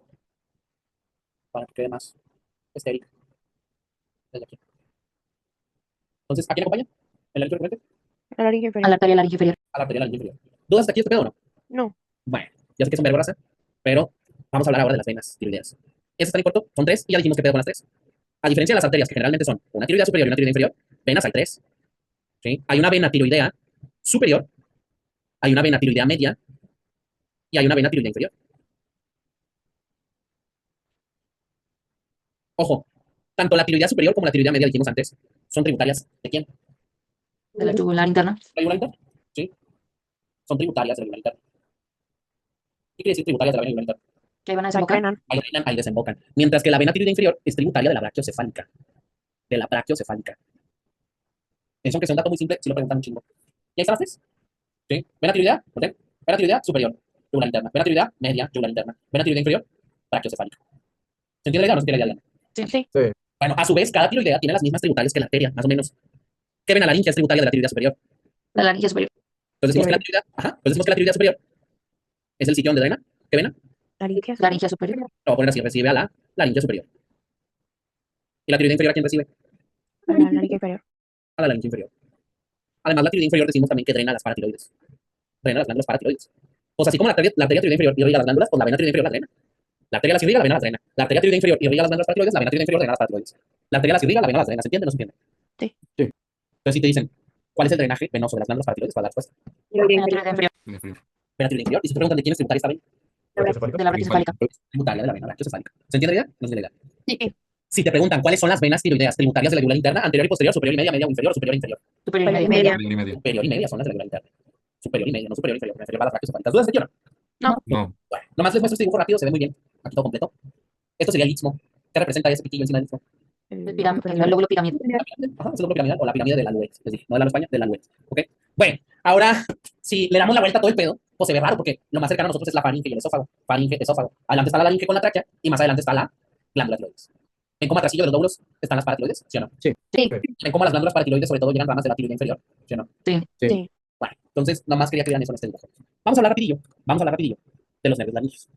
Para que quede más estéril. Desde aquí. Entonces, ¿a quién acompaña? ¿El laringio recurrente? El laringio A inferior. la arteria laringe inferior. A la arteria laringio inferior. ¿Dudas hasta aquí este pedo o no? No. Bueno, ya sé que es un verbo raza, pero vamos a hablar ahora de las venas tiroideas. Estas están en corto, son tres, y ya dijimos que pedo con las tres. A diferencia de las arterias, que generalmente son una tiroidea superior y una tiroidea inferior, venas hay tres. ¿Sí? Hay una vena tiroidea superior, hay una vena tiroidea media, y hay una vena tiroidea inferior. Ojo, tanto la tiroidea superior como la tiroidea media, dijimos antes, son tributarias ¿de quién? De la yugular interna. ¿La yugular interna? Sí. Son tributarias de la yugular interna. ¿Qué quiere decir tributarias de la vena yugular interna? Que ahí van a Se desembocar. drenan. Ahí drenan, ahí desembocan. Mientras que la vena tiroidea inferior es tributaria de la brachiocefálica. De la brachiocefálica. Eso que es un dato muy simple, si lo preguntan un chingo. ¿Y ahí están las tres? ¿Sí? Vena tiroidea, ¿ok? Vena tiroidea superior, yugular interna. Vena tiroidea media, yugular interna. Vena tiroidea inferior, brachiocefálica. ¿Se entiende la idea o no se entiende la idea? Sí. Sí. Bueno, a su vez, cada tiroidea tiene las mismas tributarias que la arteria, más o menos. ¿Qué vena laringe es tributaria de la tiroidea superior? La laringe superior. Entonces decimos que la tiroidea, ajá, entonces decimos que la tiroidea superior es el sitio donde drena. ¿Qué vena? Laringe. Laringe superior. Lo voy a poner así, recibe a la laringe superior. ¿Y la tiroidea inferior a quién recibe? La laringe inferior. A la laringe inferior. Además, la tiroidea inferior decimos también que drena las paratiroides. Drena las glándulas paratiroides. O sea, así como la arteria tiroidea inferior irriga las glándulas, pues la vena tiroidea inferior las drena. La arteria las irriga, la vena las drena. La arteria tiroidea inferior irriga las glándulas paratiroides, la vena tiroidea inferior drena las paratiroides. La arteria las irriga, la vena las drena. ¿Se entiende o no se entiende? Sí. Sí. Entonces, si te dicen, ¿cuál es el drenaje venoso de las glándulas paratiroides? ¿Cuál es la respuesta? La tiroidea inferior. Vena tiroidea inferior. Y si te preguntan de quién es tributaria esta vena, De la brachiocefálica. tributaria de la vena brachiocefálica. ¿Se entiende la idea? No se entiende la idea. Sí. Si te preguntan cuáles son las venas tiroideas tributarias de la yugular interna, anterior y posterior, superior y media, media o inferior, superior e inferior. Superior y Media. media. Superior y media son las de la yugular interna. Superior y media, no superior e inferior. Inferior va a las brachiocefálicas. ¿Dudas de aquí o no? No. No. Bueno, nomás les muestro este dibujo rápido, se ve muy bien. Aquí todo completo. Esto sería el istmo ¿Qué representa ese piquillo encima del disco? El lóbulo piramidal. Ajá, es el lóbulo piramidal o la pirámide de la Luet. Es decir, no de la España, de la Luet. ¿Ok? Bueno, ahora, si le damos la vuelta a todo el pedo, pues se ve raro porque lo más cercano a nosotros es la faringe y el esófago. Faringe, esófago. Adelante está la laringe con la tráquea y más adelante está la glándula tiroides. ¿Ven cómo atrasillo de los lóbulos están las paratiroides? ¿Sí o no? Sí. ¿Ven cómo las glándulas paratiroides sobre todo llegan ramas de la tiroide inferior? ¿Sí o no? Sí. Sí. Bueno, entonces, nomás quería que vean eso en este dibujo. Vamos a hablar rapidillo de los nervios laringios.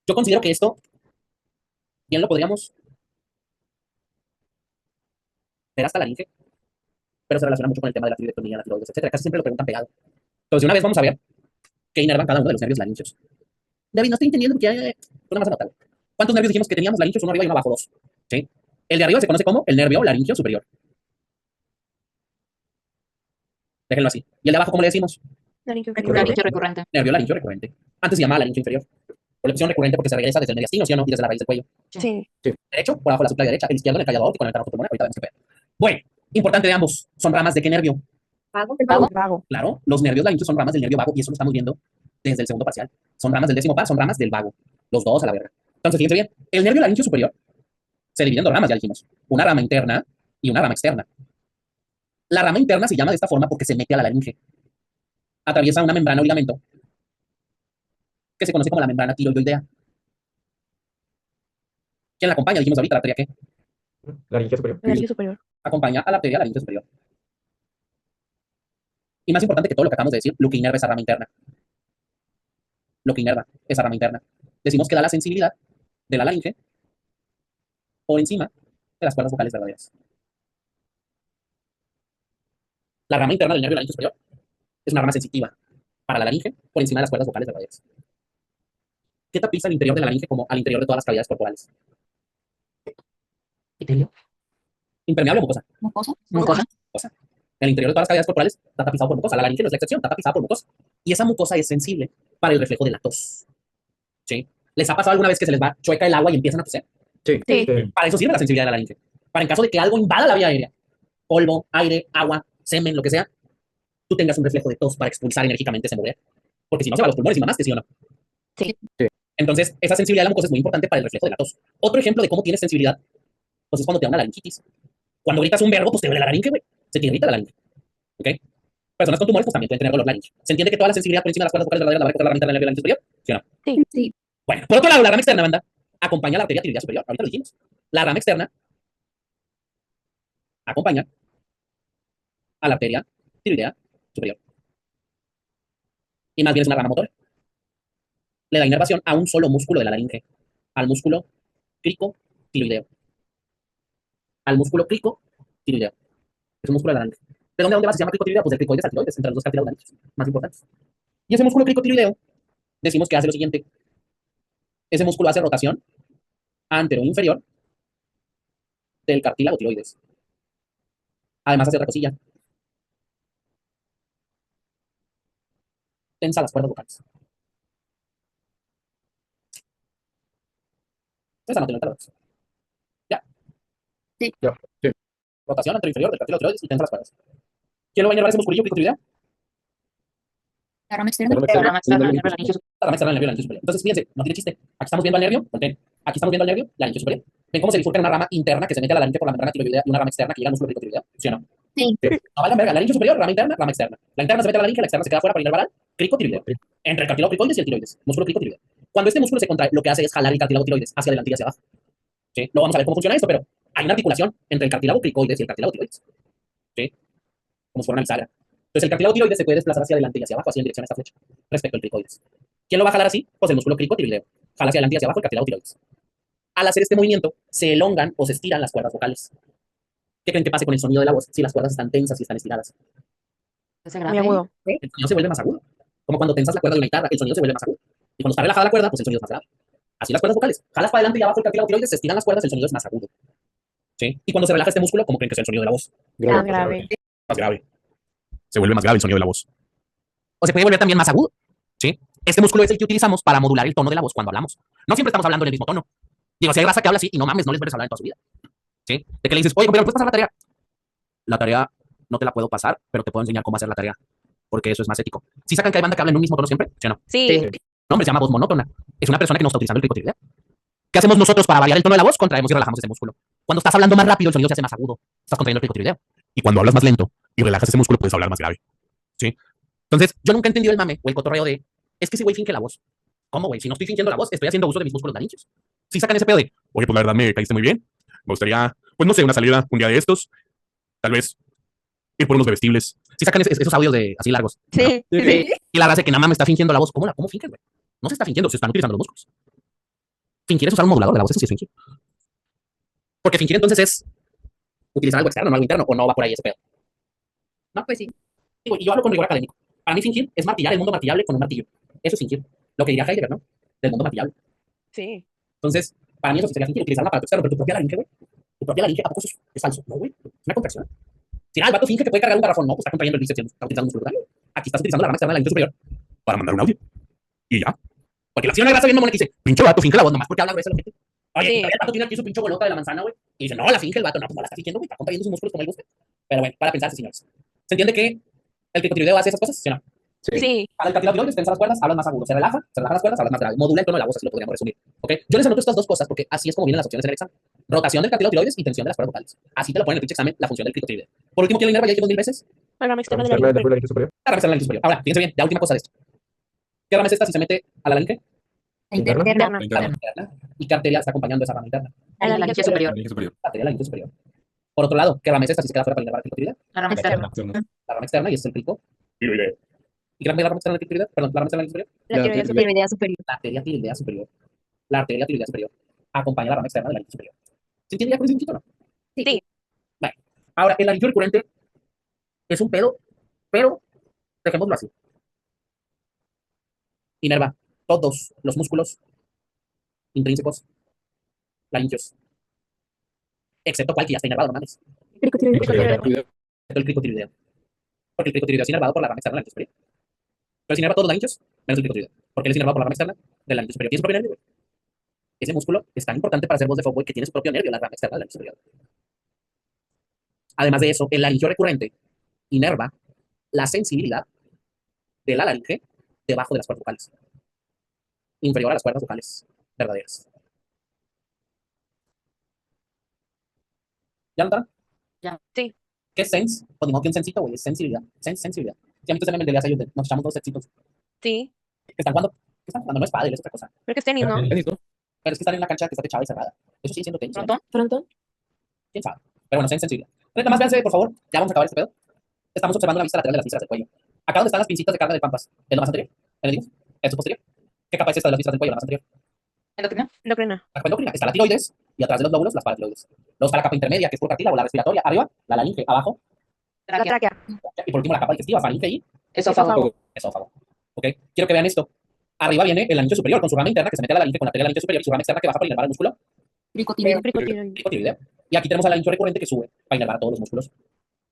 Yo considero que esto bien lo podríamos ver hasta la laringe, pero se relaciona mucho con el tema de la tiroidectomía, la tiroides, etcétera. Casi siempre lo preguntan pegado. Entonces, de una vez vamos a ver qué inervan cada uno de los nervios laringios. David, no estoy entendiendo porque pues nada más anotar. ¿Cuántos nervios dijimos que teníamos laringios? Uno arriba y uno abajo, dos. ¿Sí? El de arriba se conoce como el nervio laringio superior. Déjenlo así. ¿Y el de abajo cómo le decimos? Laringe Laringe recurrente. Nervio laringio recurrente. Antes se llamaba laringio inferior. Por la opción recurrente porque se regresa desde el mediastino, ¿sí o no? Y desde la raíz del cuello. Sí. Derecho, por abajo de la supla derecha, el izquierdo en el callado aórtico con el ventano pulmonar. Ahorita vemos qué pedo. Bueno, importante de ambos. ¿Son ramas de qué nervio? Vago. Vago. Claro, los nervios laringios son ramas del nervio vago y eso lo estamos viendo desde el segundo parcial. Son ramas del décimo par, son ramas del vago. Los dos a la verga. Entonces, fíjense bien. El nervio laringio superior se divide en dos ramas, ya dijimos. Una rama interna y una rama externa. La rama interna se llama de esta forma porque se mete a la laringe. Atraviesa una membrana o ligamento que se conoce como la membrana tiroidoidea. ¿Quién la acompaña? Dijimos ahorita, ¿la arteria qué? Laringe superior. Laringe superior. Acompaña a la arteria laringe superior. Y más importante que todo lo que acabamos de decir, lo que inerva esa rama interna. Lo que inerva esa rama interna. Decimos que da la sensibilidad de la laringe por encima de las cuerdas vocales verdaderas. La rama interna del nervio laringe superior es una rama sensitiva para la laringe por encima de las cuerdas vocales verdaderas. ¿Qué tapiza el interior de la laringe como al interior de todas las cavidades corporales? Epitelio. ¿Impermeable o mucosa? Mucosa. Mucosa. El interior de todas las cavidades corporales está tapizado por mucosa. La laringe no es la excepción, está tapizada por mucosa. Y esa mucosa es sensible para el reflejo de la tos. ¿Sí? ¿Les ha pasado alguna vez que se les va chueca el agua y empiezan a toser? Sí. Sí. Para eso sirve la sensibilidad de la laringe. Para en caso de que algo invada la vía aérea, polvo, aire, agua, semen, lo que sea, tú tengas un reflejo de tos para expulsar enérgicamente ese mugre. Porque si no se va a los pulmones y mamás, que sí o no. Sí. Entonces, esa sensibilidad de la mucosa es muy importante para el reflejo de la tos. Otro ejemplo de cómo tienes sensibilidad, pues es cuando te da una laringitis. Cuando gritas un verbo, pues te duele la laringe, güey. Se te irrita la laringe. ¿Ok? Personas con tumores, pues también pueden tener dolor laringe. ¿Se entiende que toda la sensibilidad por encima de las cuerdas vocales verdaderas la va a recoger la rama interna del nervio laringe superior? ¿Sí o no? Sí. Bueno, por otro lado, la rama externa, banda, acompaña a la arteria tiroidea superior. Ahorita lo dijimos. La rama externa acompaña a la arteria tiroidea superior. Y más bien es una rama motora. Le da inervación a un solo músculo de la laringe, al músculo cricotiroideo. Al músculo cricotiroideo. Es un músculo de la laringe. ¿De dónde va? Se llama cricotiroideo? Pues del cricoides al tiroides, entre los dos cartílagos laringes más importantes. Y ese músculo cricotiroideo, decimos que hace lo siguiente. Ese músculo hace rotación antero-inferior del cartílago tiroides. Además hace otra cosilla. Tensa las cuerdas vocales. Esa no tiene calores. Ya. Sí. Ya. Sí. Rotación antero-inferior del cartílago tiroides y tensa las cuerdas. ¿Quién lo va a inervar ese musculillo cricotiroideo? La rama externa. La rama externa. del nervio laringio superior. La rama externa del nervio laringio superior. Entonces, fíjense, no tiene chiste. Aquí estamos viendo al nervio, volteen. Aquí estamos viendo al nervio laringio superior. ¿Ven cómo se bifurca una rama interna que se mete a la laringe por la membrana tiroidea y una rama externa que llega al músculo cricotiroideo? ¿Sí o no? Sí. No vale verga. Laringio superior, rama interna, rama externa. La interna se mete a la laringe, la externa se queda fuera para inervar al cricotiroideo. Entre el cartílago cricoides y el tiroides. Músculo cricotiroideo. Cuando este músculo se contrae, lo que hace es jalar el cartílago tiroides hacia adelante y hacia abajo. ¿Sí? Luego vamos a ver cómo funciona esto, pero hay una articulación entre el cartílago cricoides y el cartílago tiroides. ¿Sí? Como si fuera una bisagra. Entonces el cartílago tiroides se puede desplazar hacia adelante y hacia abajo, así en dirección a esta flecha, respecto al cricoides. ¿Quién lo va a jalar así? Pues el músculo cricotiroideo. Jala hacia adelante y hacia abajo el cartílago tiroides. Al hacer este movimiento, se elongan o se estiran las cuerdas vocales. ¿Qué creen que pase con el sonido de la voz si las cuerdas están tensas y están estiradas? Ese Muy grave. agudo. El sonido se vuelve más agudo. Como cuando tensas la cuerda de una guitarra, el sonido se vuelve más agudo. Y cuando está relajada la cuerda, pues el sonido es más grave. Así las cuerdas vocales. Jalas para adelante y abajo el cartílago tiroides, se estiran las cuerdas, el sonido es más agudo. ¿Sí? Y cuando se relaja este músculo, ¿cómo creen que es el sonido de la voz? Grave. Más grave. Se vuelve más grave el sonido de la voz. O se puede volver también más agudo. ¿Sí? Este músculo es el que utilizamos para modular el tono de la voz cuando hablamos. No siempre estamos hablando en el mismo tono. Digo, si hay raza que habla así y no mames, no les vuelves a hablar en toda su vida. ¿Sí? De que le dices, oye, compañero, ¿me puedes pasar la tarea? La tarea no te la puedo pasar, pero te puedo enseñar cómo hacer la tarea. Porque eso es más ético. ¿Sí sacan que hay banda que habla en un mismo tono siempre? ¿Sí o no? Sí. No, hombre, se llama voz monótona. Es una persona que no está utilizando el cricotiroideo. ¿Qué hacemos nosotros para variar el tono de la voz? Contraemos y relajamos ese músculo. Cuando estás hablando más rápido, el sonido se hace más agudo. Estás contrayendo el cricotiroideo. Y cuando hablas más lento y relajas ese músculo, puedes hablar más grave. ¿Sí? Entonces, yo nunca he entendido el mame o el cotorreo de, es que ese güey finge la voz. ¿Cómo, güey? Si no estoy fingiendo la voz, estoy haciendo uso de mis músculos laringeos. Si sacan ese pedo de, oye, pues la verdad me caíste muy bien. Me gustaría, pues no sé, una salida un día de estos. Tal vez ir por unos bebestibles. Si sacan esos audios de así largos. Sí, Sí. sí. Y la raza que nada más me está fingiendo la voz. ¿Cómo finges, güey? No se está fingiendo, se están utilizando los músculos. Fingir es usar un modulador de la voz, eso sí es fingir. Porque fingir entonces es utilizar algo externo, no algo interno, o no va por ahí ese pedo. No, pues sí. Digo, y yo hablo con rigor académico. Para mí fingir es martillar el mundo martillable con un martillo. Eso es fingir. Lo que diría Heidegger, ¿no? Del mundo martillable. Sí. Entonces, para mí eso sería fingir, utilizar un aparato externo, pero tu propia laringe, güey. Tu propia laringe, ¿a poco eso es falso? No, güey. Es una contracción. Si el vato finge que puede cargar un garrafón, no, pues está contrayendo el bíceps, está utilizando un músculo gluteal. Aquí estás utilizando la rama externa de la laringe superior para mandar un audio. Y ya. Porque la acción de grasa bien mamona que dice, pinche vato, finge la voz, nomás porque habla grueso la gente. Oye, Sí. el vato tiene aquí su pinche bolota de la manzana, güey. Y dice, no, la finge el vato, no, pues no la está fingiendo, güey, está contrayendo sus músculos como él gusta. Pero bueno, para pensarse, señores. ¿Se entiende que el cricotiroideo hace esas cosas? ¿Sí o no? Sí. Para el cartilagotiroides, tensa las cuerdas, hablas más agudo. Se relajan las cuerdas, hablas más grave. Modula el tono de la voz, así lo podríamos resumir. ¿Ok? Yo les anoto estas dos cosas porque así es como vienen las opciones en el examen. Rotación del cartilagotiroides y tensión de las cuerdas vocales. Así te lo ponen en el pinche examen, la función del cricotiroideo. Por último, quiero inerva, ya dijimos 1000 veces. La rama externa de Externa la del laringe nervio superior. superior. La rama externa de la laringe superior. Ahora, fíjense bien, ya última cosa de esto. ¿Qué rama es esta si se mete a la laringe? Interna. Interna. La rama interna. ¿Y qué arteria está acompañando esa rama interna? La laringe superior. La arteria de la laringe superior. Por otro lado, ¿qué rama es esta si se queda fuera para inervar el cricotiroideo? La rama externa. La rama externa y es el cricotiroideo. ¿Y qué rama es la rama externa del cricotiroideo? Perdón, la rama externa de la laringe superior. La tiroidea superior. La arteria tiroidea superior. La arteria tiroidea superior acompaña la rama externa de la laringe superior. ¿Se entiende ya por ese poquito, no? Sí. Bueno, ahora, el laringio recurrente es un pedo, pero dejémoslo así. Inerva todos los músculos intrínsecos laringeos, excepto cual que ya está inervado, no mames, Cricotiroideo. excepto el cricotiroideo. Porque el cricotiroideo es inervado por la rama externa del laringe superior. Entonces inerva todos los laringeos, menos el cricotiroideo. Porque él es inervado por la rama externa del laringe superior. Tiene su propio nervio, güey. Ese músculo es tan importante para hacer voz de fuckboy que tiene su propio nervio, la rama externa del laringe superior. Además de eso, el laringio recurrente inerva la sensibilidad de la laringe debajo de las cuerdas vocales, inferior a las cuerdas vocales verdaderas. ¿Ya notaron? Ya. Sí. ¿Qué es sense? Pues ni modo que un sensito, güey, es sensibilidad. Sensibilidad. Si a mí en el de ellos nos echamos dos setsitos Sí. que están jugando. ¿Qué están jugando? No es pádel, es otra cosa. Creo que es tenis, ¿no? Pero es que están en una cancha que está techada y cerrada. Eso sigue siendo tenis. ¿No? ¿Pronto? Pronto. ¿Quién sabe? Pero bueno, sensibilidad. Entonces, nada más véanse, por favor. Ya vamos a acabar este pedo. Estamos observando la vista lateral de las vísceras del cuello. Acá donde están las pincitas de carga de pampas. ¿Es lo más anterior? ¿El digo? ¿Es su posterior? ¿Qué capa es esta de las vísceras del cuello? La más anterior. ¿Endocrina? Endocrina. La capa endocrina está la tiroides y atrás de los lóbulos las paratiroides. Luego está la capa intermedia, que es por cartílago, la respiratoria. Arriba, la laringe. Abajo, La tráquea. y por último la capa digestiva, faringe y Esófago. esófago. ¿Ok? Quiero que vean esto. Arriba viene el laringe superior con su rama interna que se mete a la laringe con la arteria de la laringe superior y su rama externa que baja para inervar el músculo Cricotiroideo. Cricotiroideo. cricotiroideo. Y aquí tenemos al laringe recurrente que sube para inervar a todos los músculos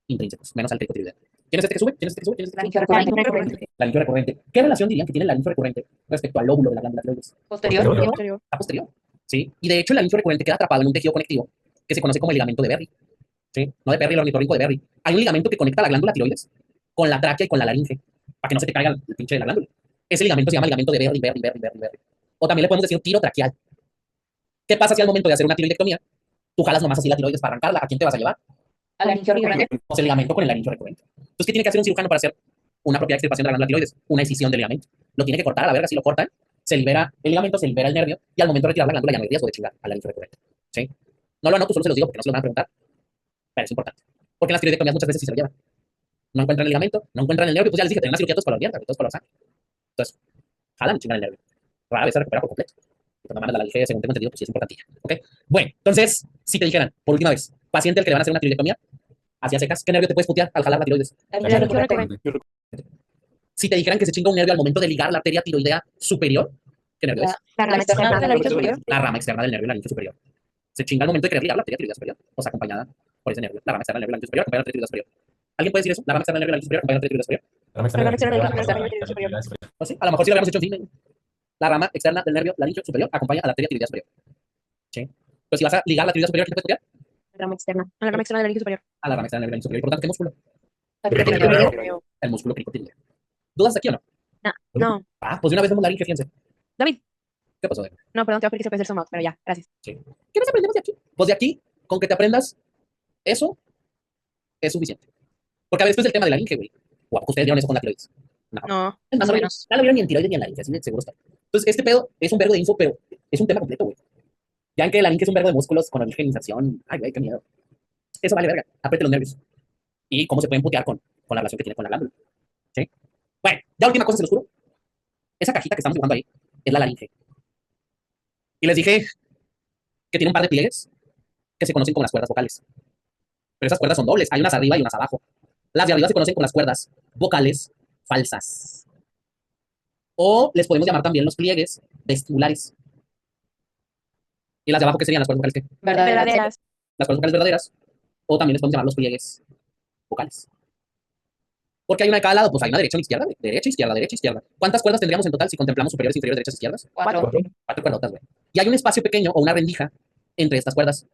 intrínsecos, menos al cricotiroideo. ¿Quién es este que sube? ¿Quién es este que sube? ¿Quién es este que sube? Laringe recurrente. Laringe recurrente. ¿Qué relación dirían que tiene el laringe recurrente respecto al lóbulo de la glándula tiroides? Posterior. Posterior. La posterior. ¿Sí? Y de hecho el laringe recurrente queda atrapado en un tejido conectivo que se conoce como el ligamento de Berry. ¿Sí? No de Berry, el ornitorrinco de Berry. Hay un ligamento que conecta la glándula tiroides con la tráquea y con la laringe para que no se te caiga el pinche de la glándula. Ese ligamento se llama ligamento de Berry. O también le podemos decir tiro traqueal. ¿Qué pasa si al momento de hacer una tiroidectomía tú jalas nomás así la tiroides para arrancarla? ¿A quién te vas a llevar? A laringe recurrente. O sea, el ligamento con el laringe recurrente. Entonces, ¿qué tiene que hacer un cirujano para hacer una propia extirpación de la glándula tiroides? Una escisión del ligamento. Lo tiene que cortar a la verga, si lo cortan, se libera el ligamento, se libera el nervio, y al momento de retirar la glándula ya no hay riesgo de chingar al laringe recurrente. ¿Sí? No lo anoto, solo se los digo porque no se lo van a preguntar, pero es importante. Porque en las tiroidectomías muchas veces sí se lo llevan. No encuentran el ligamento, no encuentran el nervio, pues ya les dije, tienen una cirugía todos color mierda, todos color sangre. Entonces, jalan y chingan el nervio. Rara vez se recupera por completo. Y cuando mandan la laringe, según tengo entendido, pues sí es importantilla. ¿Ok? Bueno, entonces, si te dijeran, por última vez, paciente al que le van a hacer una tiroidectomía, hacia secas, ¿qué nervio te puedes putear al jalar la tiroides? Laringe recurrente. Si te dijeran que se chinga un nervio al momento de ligar la arteria tiroidea superior, ¿qué nervio es? La rama externa de la laringe superior. La rama externa del nervio laringe superior. Se chinga al momento de querer ligar la arteria tiroidea superior, o sea, acompañada por ese nervio. La rama externa del nervio laringe superior acompañada de la arteria tiroidea superior. ¿Alguien puede decir eso? La rama externa del nervio laringe superior acompañada de la arteria tiroidea superior. La rama externa de la laringe superior. Pues sí, a lo mejor sí lo habíamos hecho en cine. La rama externa del nervio laringe superior acompaña a la arteria tiroidea superior. ¿Sí? Pero si vas a ligar la tiroidea superior, ¿qué te puedes putear? La rama externa. La rama externa de la laringe superior. A la rama externa del nervio laringe superior. Y por lo tanto, ¿qué músculo? Cricotiroideo. El músculo cricotiroideo. ¿Dudas aquí o no? No. Ah, pues de una vez vemos laringe, fíjense. David. ¿Qué pasó? No, perdón, Teófilo, que se puede hacer zoom out, pero ya, gracias. ¿Qué nos aprendemos de aquí? Pues de aquí, con que te aprendas eso, es suficiente. Porque a veces es el tema de la laringe, güey. ¿O a poco ustedes vieron eso con la tiroides? No. No, Es más, Más o no, menos. no lo vieron ni en tiroides ni en laringe, así de seguro está. Entonces, este pedo es un verbo de info, pero es un tema completo, güey. Ya en que la laringe es un verbo de músculos con origenización. Ay, güey, qué miedo. Eso vale verga. Apriete los nervios. Y cómo se pueden putear con la relación que tiene con la glándula. ¿Sí? Bueno, ya última cosa se los juro. Esa cajita que estamos dibujando ahí es la laringe. Y les dije que tiene un par de pliegues que se conocen como las cuerdas vocales. Pero esas cuerdas son dobles. Hay unas arriba y unas abajo. Las de arriba se conocen como las cuerdas vocales falsas. O les podemos llamar también los pliegues vestibulares. ¿Y las de abajo qué serían las cuerdas vocales? ¿Qué? verdaderas. Las cuerdas vocales verdaderas. O también les podemos llamar los pliegues vocales. Porque hay una de cada lado, pues hay una derecha y una izquierda, güey. Derecha, izquierda, derecha, izquierda. ¿Cuántas cuerdas tendríamos en total si contemplamos superiores, inferiores, derechas, izquierdas? 4. 4. 4 cuerdotas, güey. Y hay un espacio pequeño o una rendija entre estas cuerdas.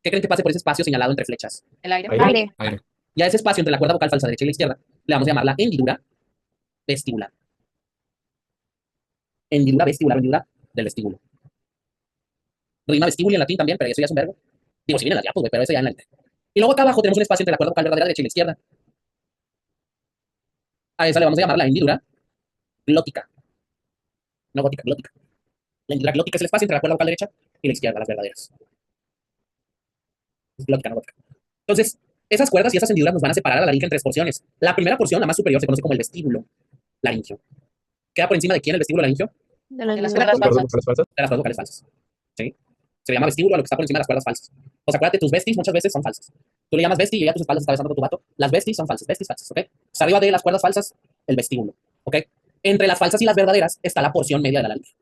¿Qué creen que pase por ese espacio señalado entre flechas? El aire. Aire. Aire. Y a ese espacio entre la cuerda vocal falsa derecha y la izquierda le vamos a llamar la hendidura vestibular. Hendidura del vestíbulo. Rima vestíbulo en latín también, pero eso ya es un verbo. Digo, si viene en las diapos, güey, pero eso ya en la... Y luego acá abajo tenemos un espacio entre la cuerda vocal verdadera derecha y la izquierda. A esa le vamos a llamar la hendidura glótica. No gótica, glótica. La hendidura glótica es el espacio entre la cuerda vocal derecha y la izquierda, las verdaderas. Es glótica, no gótica. Entonces, esas cuerdas y esas hendiduras nos van a separar a la laringe en 3 porciones. La primera porción, la más superior, se conoce como el vestíbulo laringio. ¿Queda por encima de quién el vestíbulo laringio? De las De las cuerdas cuerdas Cuerdas falsas. vocales falsas. De las cuerdas vocales falsas. ¿Sí? Se le llama vestíbulo a lo que está por encima de las cuerdas falsas. O sea, acuérdate, tus vestis muchas veces son falsas. Tú le llamas vesti y ya tus espaldas está besando tu vato. Las vestis son falsas, vestis falsas, ¿ok? Pues arriba de las cuerdas falsas, el vestíbulo, ¿ok? Entre las falsas y las verdaderas está la porción media de la laringe.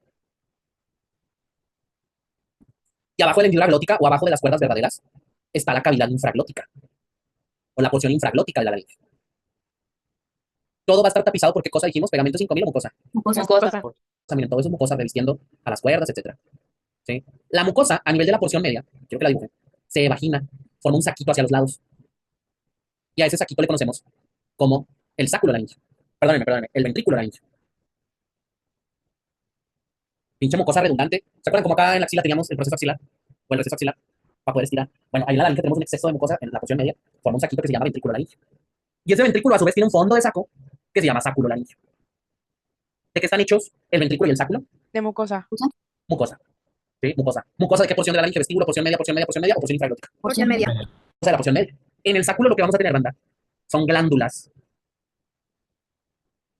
Y abajo de la hendidura glótica o abajo de las cuerdas verdaderas está la cavidad infraglótica o la porción infraglótica de la laringe. Todo va a estar tapizado por qué cosa dijimos, pegamento 5000 o mucosa. Mucosa. O sea, miren, todo eso es mucosa revistiendo a las cuerdas, etcétera. ¿Sí? La mucosa, a nivel de la porción media, quiero que la dibujen, se vagina, forma un saquito hacia los lados. Y a ese saquito le conocemos como el sáculo laringio. Perdónenme, el ventrículo laringio. Pinche mucosa redundante. ¿Se acuerdan cómo acá en la axila teníamos el proceso axilar? O el receso axilar, para poder estirar. Bueno, ahí en la laringe tenemos un exceso de mucosa en la porción media, forma un saquito que se llama ventrículo laringio. Y ese ventrículo a su vez tiene un fondo de saco que se llama sáculo laringio. ¿De qué están hechos el ventrículo y el sáculo? de mucosa. Mucosa. ¿Sí? Mucosa. ¿Mucosa de qué porción de la laringe? Vestíbulo, porción media o porción infraglótica. Porción media. O sea, la porción media. En el sáculo lo que vamos a tener, banda, son glándulas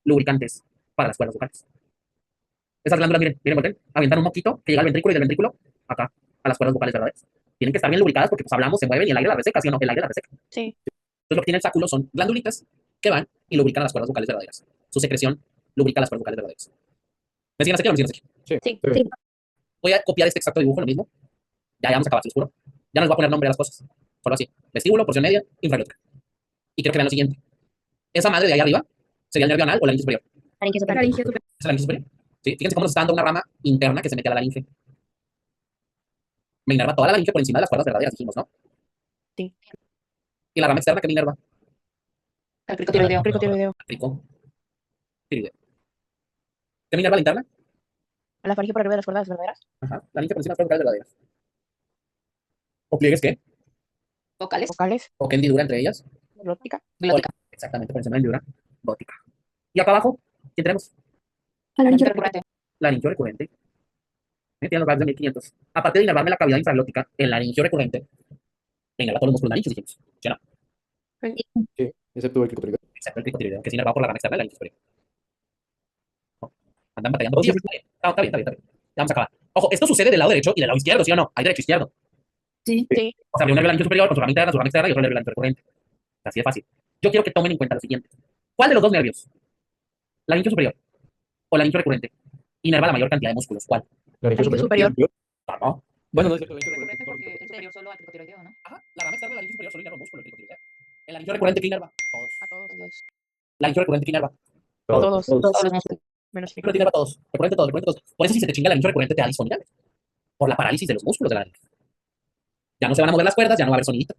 lubricantes para las cuerdas vocales. Esas glándulas, miren, volteen, avientan un moquito que llega al ventrículo y del ventrículo acá, a las cuerdas vocales verdaderas. Tienen que estar bien lubricadas porque pues hablamos, se mueven y el aire las reseca, ¿sí o no? El aire las reseca. Sí. Entonces lo que tiene el sáculo son glandulitas que van y lubrican a las cuerdas vocales verdaderas. Su secreción lubrica las cuerdas vocales verdaderas. ¿Me siguen hasta aquí o no me siguen hasta aquí? Sí. Sí. Sí. Voy a copiar este exacto dibujo, lo mismo. Ya vamos a acabar, se los juro. Ya no les voy a poner nombre a las cosas. Solo así. Vestíbulo, porción media, infraglótica. Y quiero que vean lo siguiente. Esa madre de ahí arriba sería el nervio anal o la laringe superior. Laringe superior. Laringe superior. ¿Es la laringe superior? Sí. Fíjense cómo nos está dando una rama interna que se mete a la laringe. Me inerva toda la laringe por encima de las cuerdas verdaderas, dijimos, ¿no? Sí. Y la rama externa que me inerva. El cricotiroideo. Cricotiroideo. Rico. Tiroideo. ¿Qué me inerva la interna? La faringe por arriba de las cuerdas verdaderas. Ajá. La laringe por encima de las cuerdas vocales verdaderas. ¿O pliegues qué? Vocales. Vocales. ¿O qué hendidura entre ellas? Glótica. Glótica. Exactamente, por encima de la hendidura gótica. Y acá abajo, ¿quién tenemos? Laringe recurrente. Laringio recurrente. Tiene los grados de 1500. Aparte de inervarme la cavidad infraglótica, el laringio recurrente me inerva todos los músculos laringios, dijimos. ¿Sí o no? Sí, excepto el cricotiroideo. Excepto el cricotiroideo, que es inervado por la rama externa del laringio superior. ¿No? Andan batallando. Sí, está bien. Ya vamos a acabar. Ojo, esto sucede del lado derecho y del lado izquierdo, ¿sí o no? Hay derecho e izquierdo. Sí. Sí. O sea, habría un nervio laringio superior con su rama interna, su rama externa y otro nervio laringio recurrente. Así de fácil. Yo quiero que tomen en cuenta lo siguiente. ¿Cuál de los dos nervios? ¿Laringio superior o laringio recurrente? Inerva la mayor cantidad de músculos. ¿Cuál? Laringe Laringe superior. Ah, no. Bueno, no es cierto. Recurrente porque es superior solo al cricotiroideo, ¿no? Ajá, la rama externa del laringio superior solo inerva un músculo, el cricotiroideo. El laringio recurrente que inerva todos. A todos. Laringio recurrente que inerva. Todos. Todos los músculos. Menos Recurrente que inerva todos. Recurrente todos. Por eso si se te chinga el laringio recurrente te da disfonía. Por la parálisis de los músculos de la laringe. Ya no se van a mover las cuerdas, ya no va a haber sonidito.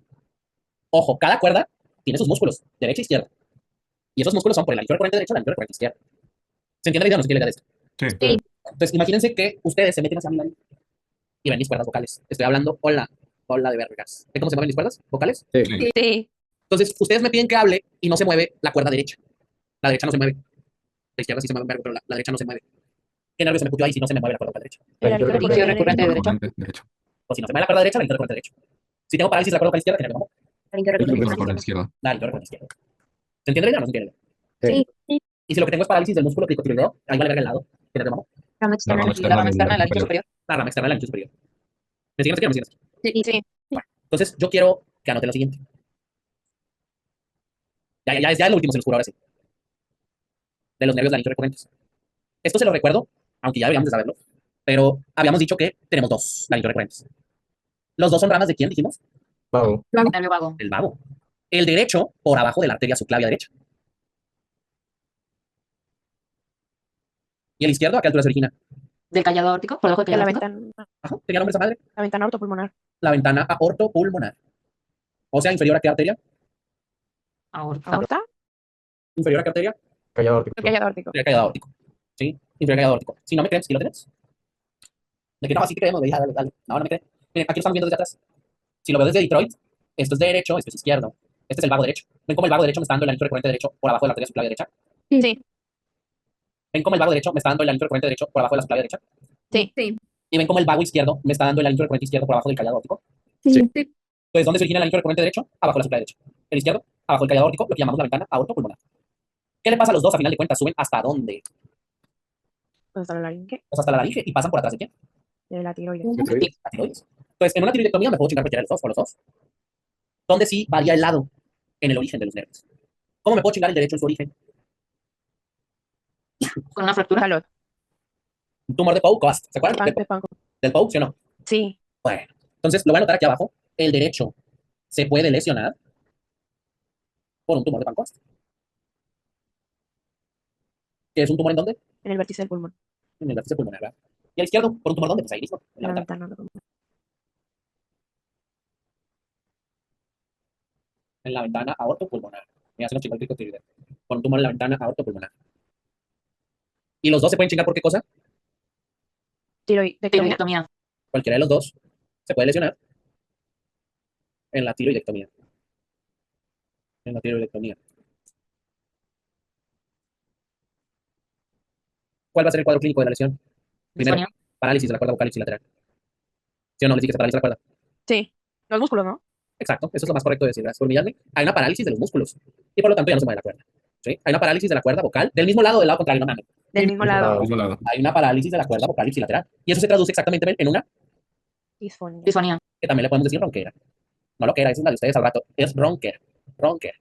Ojo, cada cuerda tiene sus músculos, derecha e izquierda. Y esos músculos son por el laringio recurrente derecho y el laringio recurrente izquierdo. ¿Se entiende la idea o no se entiende la idea de esto? Sí. Entonces, imagínense que ustedes se meten hacia mi lado y ven mis cuerdas vocales. Estoy hablando, hola, hola de vergas. ¿Ven cómo se mueven mis cuerdas vocales? Sí. Sí. Sí. Entonces, ustedes me piden que hable y no se mueve la cuerda derecha. La derecha no se mueve. La izquierda sí se mueve un vergo, pero la derecha no se mueve. ¿Qué nervio se me puteó ahí si no se me mueve la cuerda vocal derecha? El La anillo anillo Inicio recurrente recurrente derecho. de derecho. Derecho. O si no se mueve la cuerda derecha, la anillo recurrente derecho. Si tengo parálisis de la cuerda vocal izquierda, ¿qué nervio muevo? Anillo Derecho recurrente por la izquierdo. izquierda. La anillo recurrente izquierda. ¿Se entiende la idea o no se entiende? Sí. Sí. Y si lo que tengo es parálisis del músculo cricotiledeo, ahí vale verga el lado. ¿Qué nervio muevo? Rama La externa. rama Y la rama externa del anillo superior. superior. La rama externa del anillo superior. ¿Me siguen? ¿Me siguen? Sí. Entonces, yo quiero que anote lo siguiente. Ya es lo último, se los juro ahora sí. De los nervios del anillo recurrentes. Esto se lo recuerdo, aunque ya deberíamos de saberlo, pero habíamos dicho que tenemos dos anillos recurrentes. Los dos son ramas de quién, dijimos, Vago. Nervio vago. el vago. El derecho por abajo de la arteria subclavia derecha. Y el izquierdo, ¿a qué altura se origina? Del callado aórtico, por debajo del De la callado aórtico. ventana. Ajá, tenía nombre esa madre. La ventana ortopulmonar. La ventana aortopulmonar. O sea, inferior a qué arteria? Aorta. Aorta. Inferior a qué arteria? Callado órtico. El callado órtico. Inferior a callado aórtico. ¿Sí? Inferior a callado aórtico. Si no me creen, ¿sí lo tenés? De que no, así que creemos, dale, dale. No, no me creen. Miren, aquí lo estamos viendo desde atrás. Si lo veo desde Detroit, esto es derecho, esto es izquierdo. Este es el vago derecho. ¿Ven cómo el vago derecho me está dando el anillo recurrente derecho por abajo de la arteria subclavia derecha? Sí. ¿Ven cómo el vago derecho me está dando el anillo recurrente derecho por abajo de la subclavia derecha? Sí. ¿Y ven cómo el vago izquierdo me está dando el anillo recurrente izquierdo por abajo del callado aórtico? Sí. Entonces, ¿dónde se origina el anillo recurrente derecho? Abajo de la subclavia derecha. El izquierdo, abajo del callado aórtico, lo que llamamos la ventana aortopulmonar. ¿Qué le pasa a los dos a final de cuentas? ¿Suben hasta dónde? ¿Dónde está la laringe? Pues hasta la laringe y pasan por atrás de quién? De la tiroides. Tiroides. La tiroides. Entonces, en una tiroidectomía me puedo chingar cualquiera de los dos, o los dos. ¿Dónde sí varía el lado? En el origen de los nervios. ¿Cómo me puedo chingar el derecho en su origen? Con una fractura. Salud. Un tumor de Pou-Coast. ¿Se acuerdan? De Panco. Del Pou, ¿sí o no? Sí. Bueno, entonces lo voy a anotar aquí abajo. El derecho se puede lesionar por un tumor de Pancoast. ¿Qué es un tumor en dónde? En el vértice del pulmón. En el vértice pulmonar, ¿verdad? ¿Y al izquierdo? ¿Por un tumor dónde? Pues ahí mismo, en En la la ventana. ventana ortopulmonar. En la ventana aortopulmonar. Me hacen un chingo el cricotiroideo. Por un tumor en la ventana aortopulmonar. ¿Y los dos se pueden chingar por qué cosa? Tiroidectomía. Tiroidectomía. Cualquiera de los dos se puede lesionar en la tiroidectomía. En la tiroidectomía. ¿Cuál va a ser el cuadro clínico de la lesión? Primero, Disfonía. parálisis de la cuerda vocal ipsilateral. ¿Sí o no? Les dije que se paraliza la cuerda. Sí. Los músculos, ¿no? Exacto, eso es lo más correcto de decir. Gracias por humillarme. Hay una parálisis de los músculos y por lo tanto ya no se mueve la cuerda. ¿Sí? Hay una parálisis de la cuerda vocal del mismo lado, del lado contrario, no mames. Del mismo lado. Mismo lado. Hay una parálisis de la cuerda vocal ipsilateral. Y eso se traduce exactamente en una Disfonía. Disfonía. que también le podemos decir ronquera. No lo que era, esa es la de ustedes al rato. Es ronquera. Ronquera.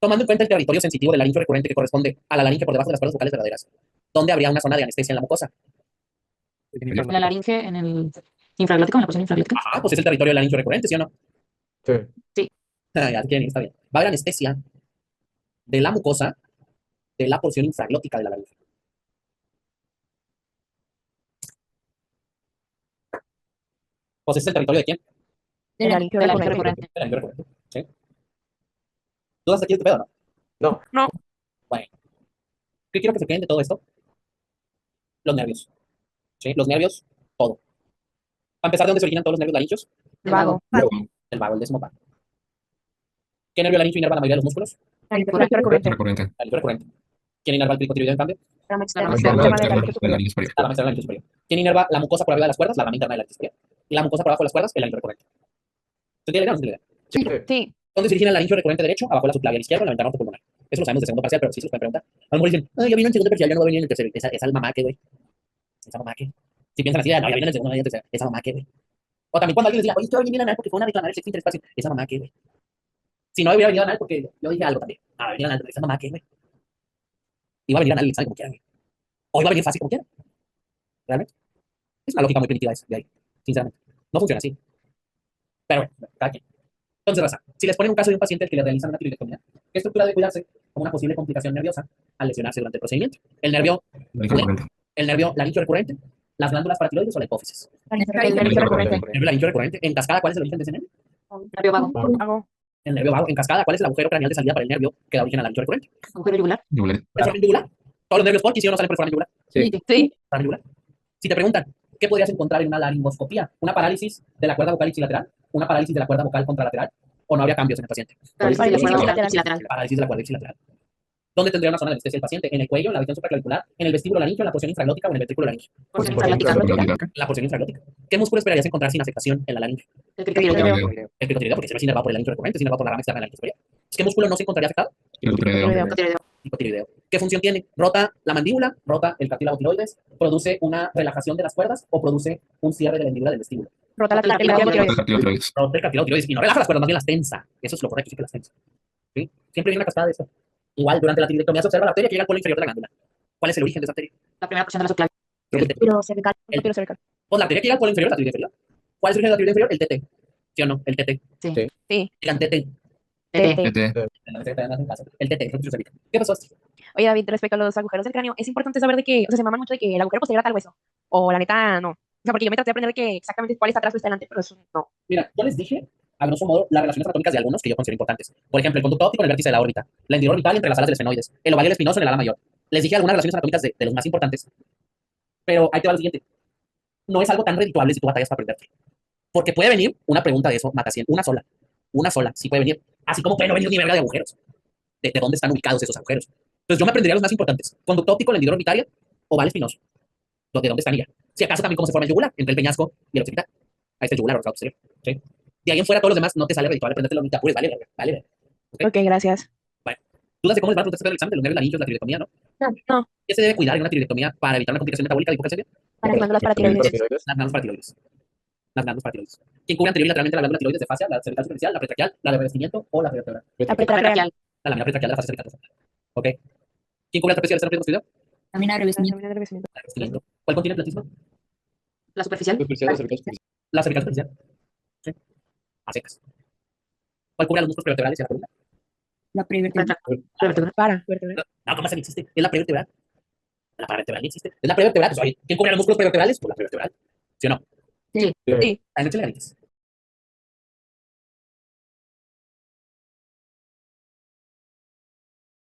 Tomando en cuenta el territorio sensitivo de la laringe recurrente que corresponde a la laringe por debajo de las cuerdas vocales verdaderas, ¿dónde habría una zona de anestesia en la mucosa? En la laringe, en el infraglótico, en la porción infraglótica. Ah, pues es el territorio de la laringe recurrente, ¿sí o no? Sí. Ya quieren ir, está bien. Va a haber anestesia de la mucosa de la porción infraglótica de la laringe. Pues ese es el territorio de quién? De la laringe De la laringe recurrente. recurrente. De la laringe recurrente. ¿Sí? ¿Dudas aquí de este pedo, no? No. Bueno. ¿Qué quiero que se queden de todo esto? Los nervios. ¿Sí? Los nervios, todo. Para empezar, ¿de dónde se originan todos los nervios laringios? El vago. Luego, El vago, el décimo vago. ¿Qué nervio laringio inerva la mayoría de los músculos? La laringe recurrente. recurrente. La laringe recurrente. ¿Quién inerva el cricotiroideo en cambio? Rama externa. rama Sistema externa. de la laringe De la superior. línea superior. La rama externa del laringe superior. ¿Quién inerva la mucosa por arriba de las cuerdas? La rama interna del laringe superior. Y la mucosa por abajo de las cuerdas, el laringe recurrente. ¿Se tiene la idea o no se tiene la idea? Sí. Sí. ¿Dónde se origina el laringe recurrente derecho? Abajo de la subclavia izquierda, en la ventana ortopulmonar. Eso lo sabemos de segundo parcial, pero sí se los pueden preguntar. A lo mejor dicen, ya vino en segundo parcial, ya no va a venir en el tercero. Esa es mamá que, güey. Esa mamá que. Si piensan así, no, ya viene en el segundo, ya viene en el tercero. Esa mamá que, güey. O también cuando alguien les diga, oye, estoy viniendo a anal porque fue una reclamar el sexto interespacio. Esa mamá que, güey. Si no hubiera venido a anal porque yo dije algo también. Ah, va a venir a anal, esa mamá que, güey. Iba a venir a anal el examen como quiera, güey. O iba a venir fácil como quiera. Realmente. Es una lógica muy primitiva esa, de ahí. Sinceramente. No funciona así. Pero bueno, cada quien. Entonces, raza, si les ponen un caso de un paciente al que le realizan una tiroidectomía, ¿qué estructura debe cuidarse como una posible complicación nerviosa al lesionarse durante el procedimiento? El nervio laringe recurrente, las glándulas paratiroides o la hipófisis. El laringe recurrente. El nervio laringe recurrente, en cascada, ¿cuál es el origen de ese nervio? Nervio vago. Vago. El nervio vago, en cascada, ¿cuál es el agujero craneal de salida para el nervio que da origen al laringe recurrente? Agujero yugular. Yugular. ¿El foramen yugular? Todos los nervios Purkinje, ¿sí o no salen por el foramen yugular? Sí. Sí. ¿La mandíbula? Si te preguntan, ¿qué podrías encontrar en una laringoscopía? ¿Una parálisis de la cuerda vocal ipsilateral? ¿Una parálisis de la cuerda vocal contralateral? ¿O no habría cambios en el paciente? Parálisis de la cuerda vocal Ipsilateral. ipsilateral. Parálisis de la cuerda ipsilateral. ¿Dónde tendría una zona de anestesia el paciente? ¿En el cuello, en la región supraclavicular, en el vestíbulo laríngeo, en la porción infraglótica o en el ventrículo laríngeo? Porción Por ejemplo, infraglótica. La porción infraglótica. ¿Qué músculo esperarías encontrar sin afectación en la laringe? El cricotirideo. El cricotirideo, porque siempre es inervado por el laringe recurrente, es inervado por la rama externa del laringe superior. ¿Qué músculo no se encontraría afectado? Cricotirideo. Cricotirideo. ¿Qué función tiene? Rota la mandíbula, rota el cartílago tiroides, produce una relajación de las cuerdas o produce un cierre de la hendidura del vestíbulo. Rota la Rota la tiroides. Rota el cartílago tiroides y no relaja las cuerdas, más bien las tensa. Eso es lo correcto, sí que las tensa. ¿Sí? Siempre viene una cascada de esto. Igual, durante la tiroidectomía se observa la arteria que llega al polo inferior de la glándula. ¿Cuál es el origen de esa arteria? La primera porción de la subclavícula. El TT. Tiro cervical. El- Tiro cervical. Pues la arteria que llega al polo inferior es la tiroide inferior. ¿Cuál es el origen de la tiroide inferior? El TT. ¿Sí o no? El TT. Sí. Sí. Sí. Digan TT. TT. El TT, el recurso cervical. ¿Qué pasó? Oye, David, respecto a los agujeros del cráneo, es importante saber de que, o sea, se maman mucho de que el agujero posterior ata al hueso. O la neta, no. O sea, porque yo me traté de aprender de que exactamente cuál está atrás o está delante, pero eso no. Mira, yo les dije, a grosso modo, las relaciones anatómicas de algunos que yo considero importantes. Por ejemplo, el conducto óptico en el vértice de la órbita, la hendidura orbital entre las alas del esfenoides, el ovario espinoso en el ala mayor. Les dije algunas relaciones anatómicas de los más importantes. Pero ahí te va lo siguiente. No es algo tan redituable si tú batallas para aprenderte. Porque puede venir una pregunta de eso, mata 100, una sola. Una sola, sí puede venir. Así como puede no venir ni verga de agujeros. De dónde están ubicados esos agujeros. Entonces yo me aprendería los más importantes. Conducto óptico, la hendidura orbitaria, oval espinoso. ¿De dónde están ya? Si acaso también cómo se forma el yugular, entre el peñasco y el occipital. Ahí está el yugular, o posterior. ¿Sí? De ahí en fuera, todos los demás no te sale redituable aprenderte la unidad, pues vale, verga, vale, verga. Ok, gracias. Dudas de cómo les van a preguntar el examen de los nervios laringeos, la tiroidectomía, ¿no? No, ¿Qué se debe cuidar en una tiroidectomía para evitar una complicación metabólica de hipocalcemia? las glándulas paratiroides. Las glándulas paratiroides. Las glándulas paratiroides. ¿Quién cubre anterior y lateralmente la glándula tiroides de fascia, la cervical superficial, la pretraquial, la de revestimiento o la vertebral? La pretraquial. La lámina pretraquial de la fascia cervical. ¿Ok? ¿Quién cubre el trapecio del seno posterior? Lámina de La revestimiento. lámina de revestimiento. La de revestimiento. ¿Cuál contiene el platismo? La superficial. La cervical superficial. Sí. A secas. ¿Cuál cubre a los músculos prevertebrales y a la columna? La prevertebral. Para, vertebral. No, ¿cómo se ni existe? Es la prevertebral. La paravertebral ni existe. Es la prevertebral. Pues, oye, ¿quién cubre a los músculos prevertebrales? Pues la prevertebral. ¿Sí o no? Sí. Hay noche legalitis.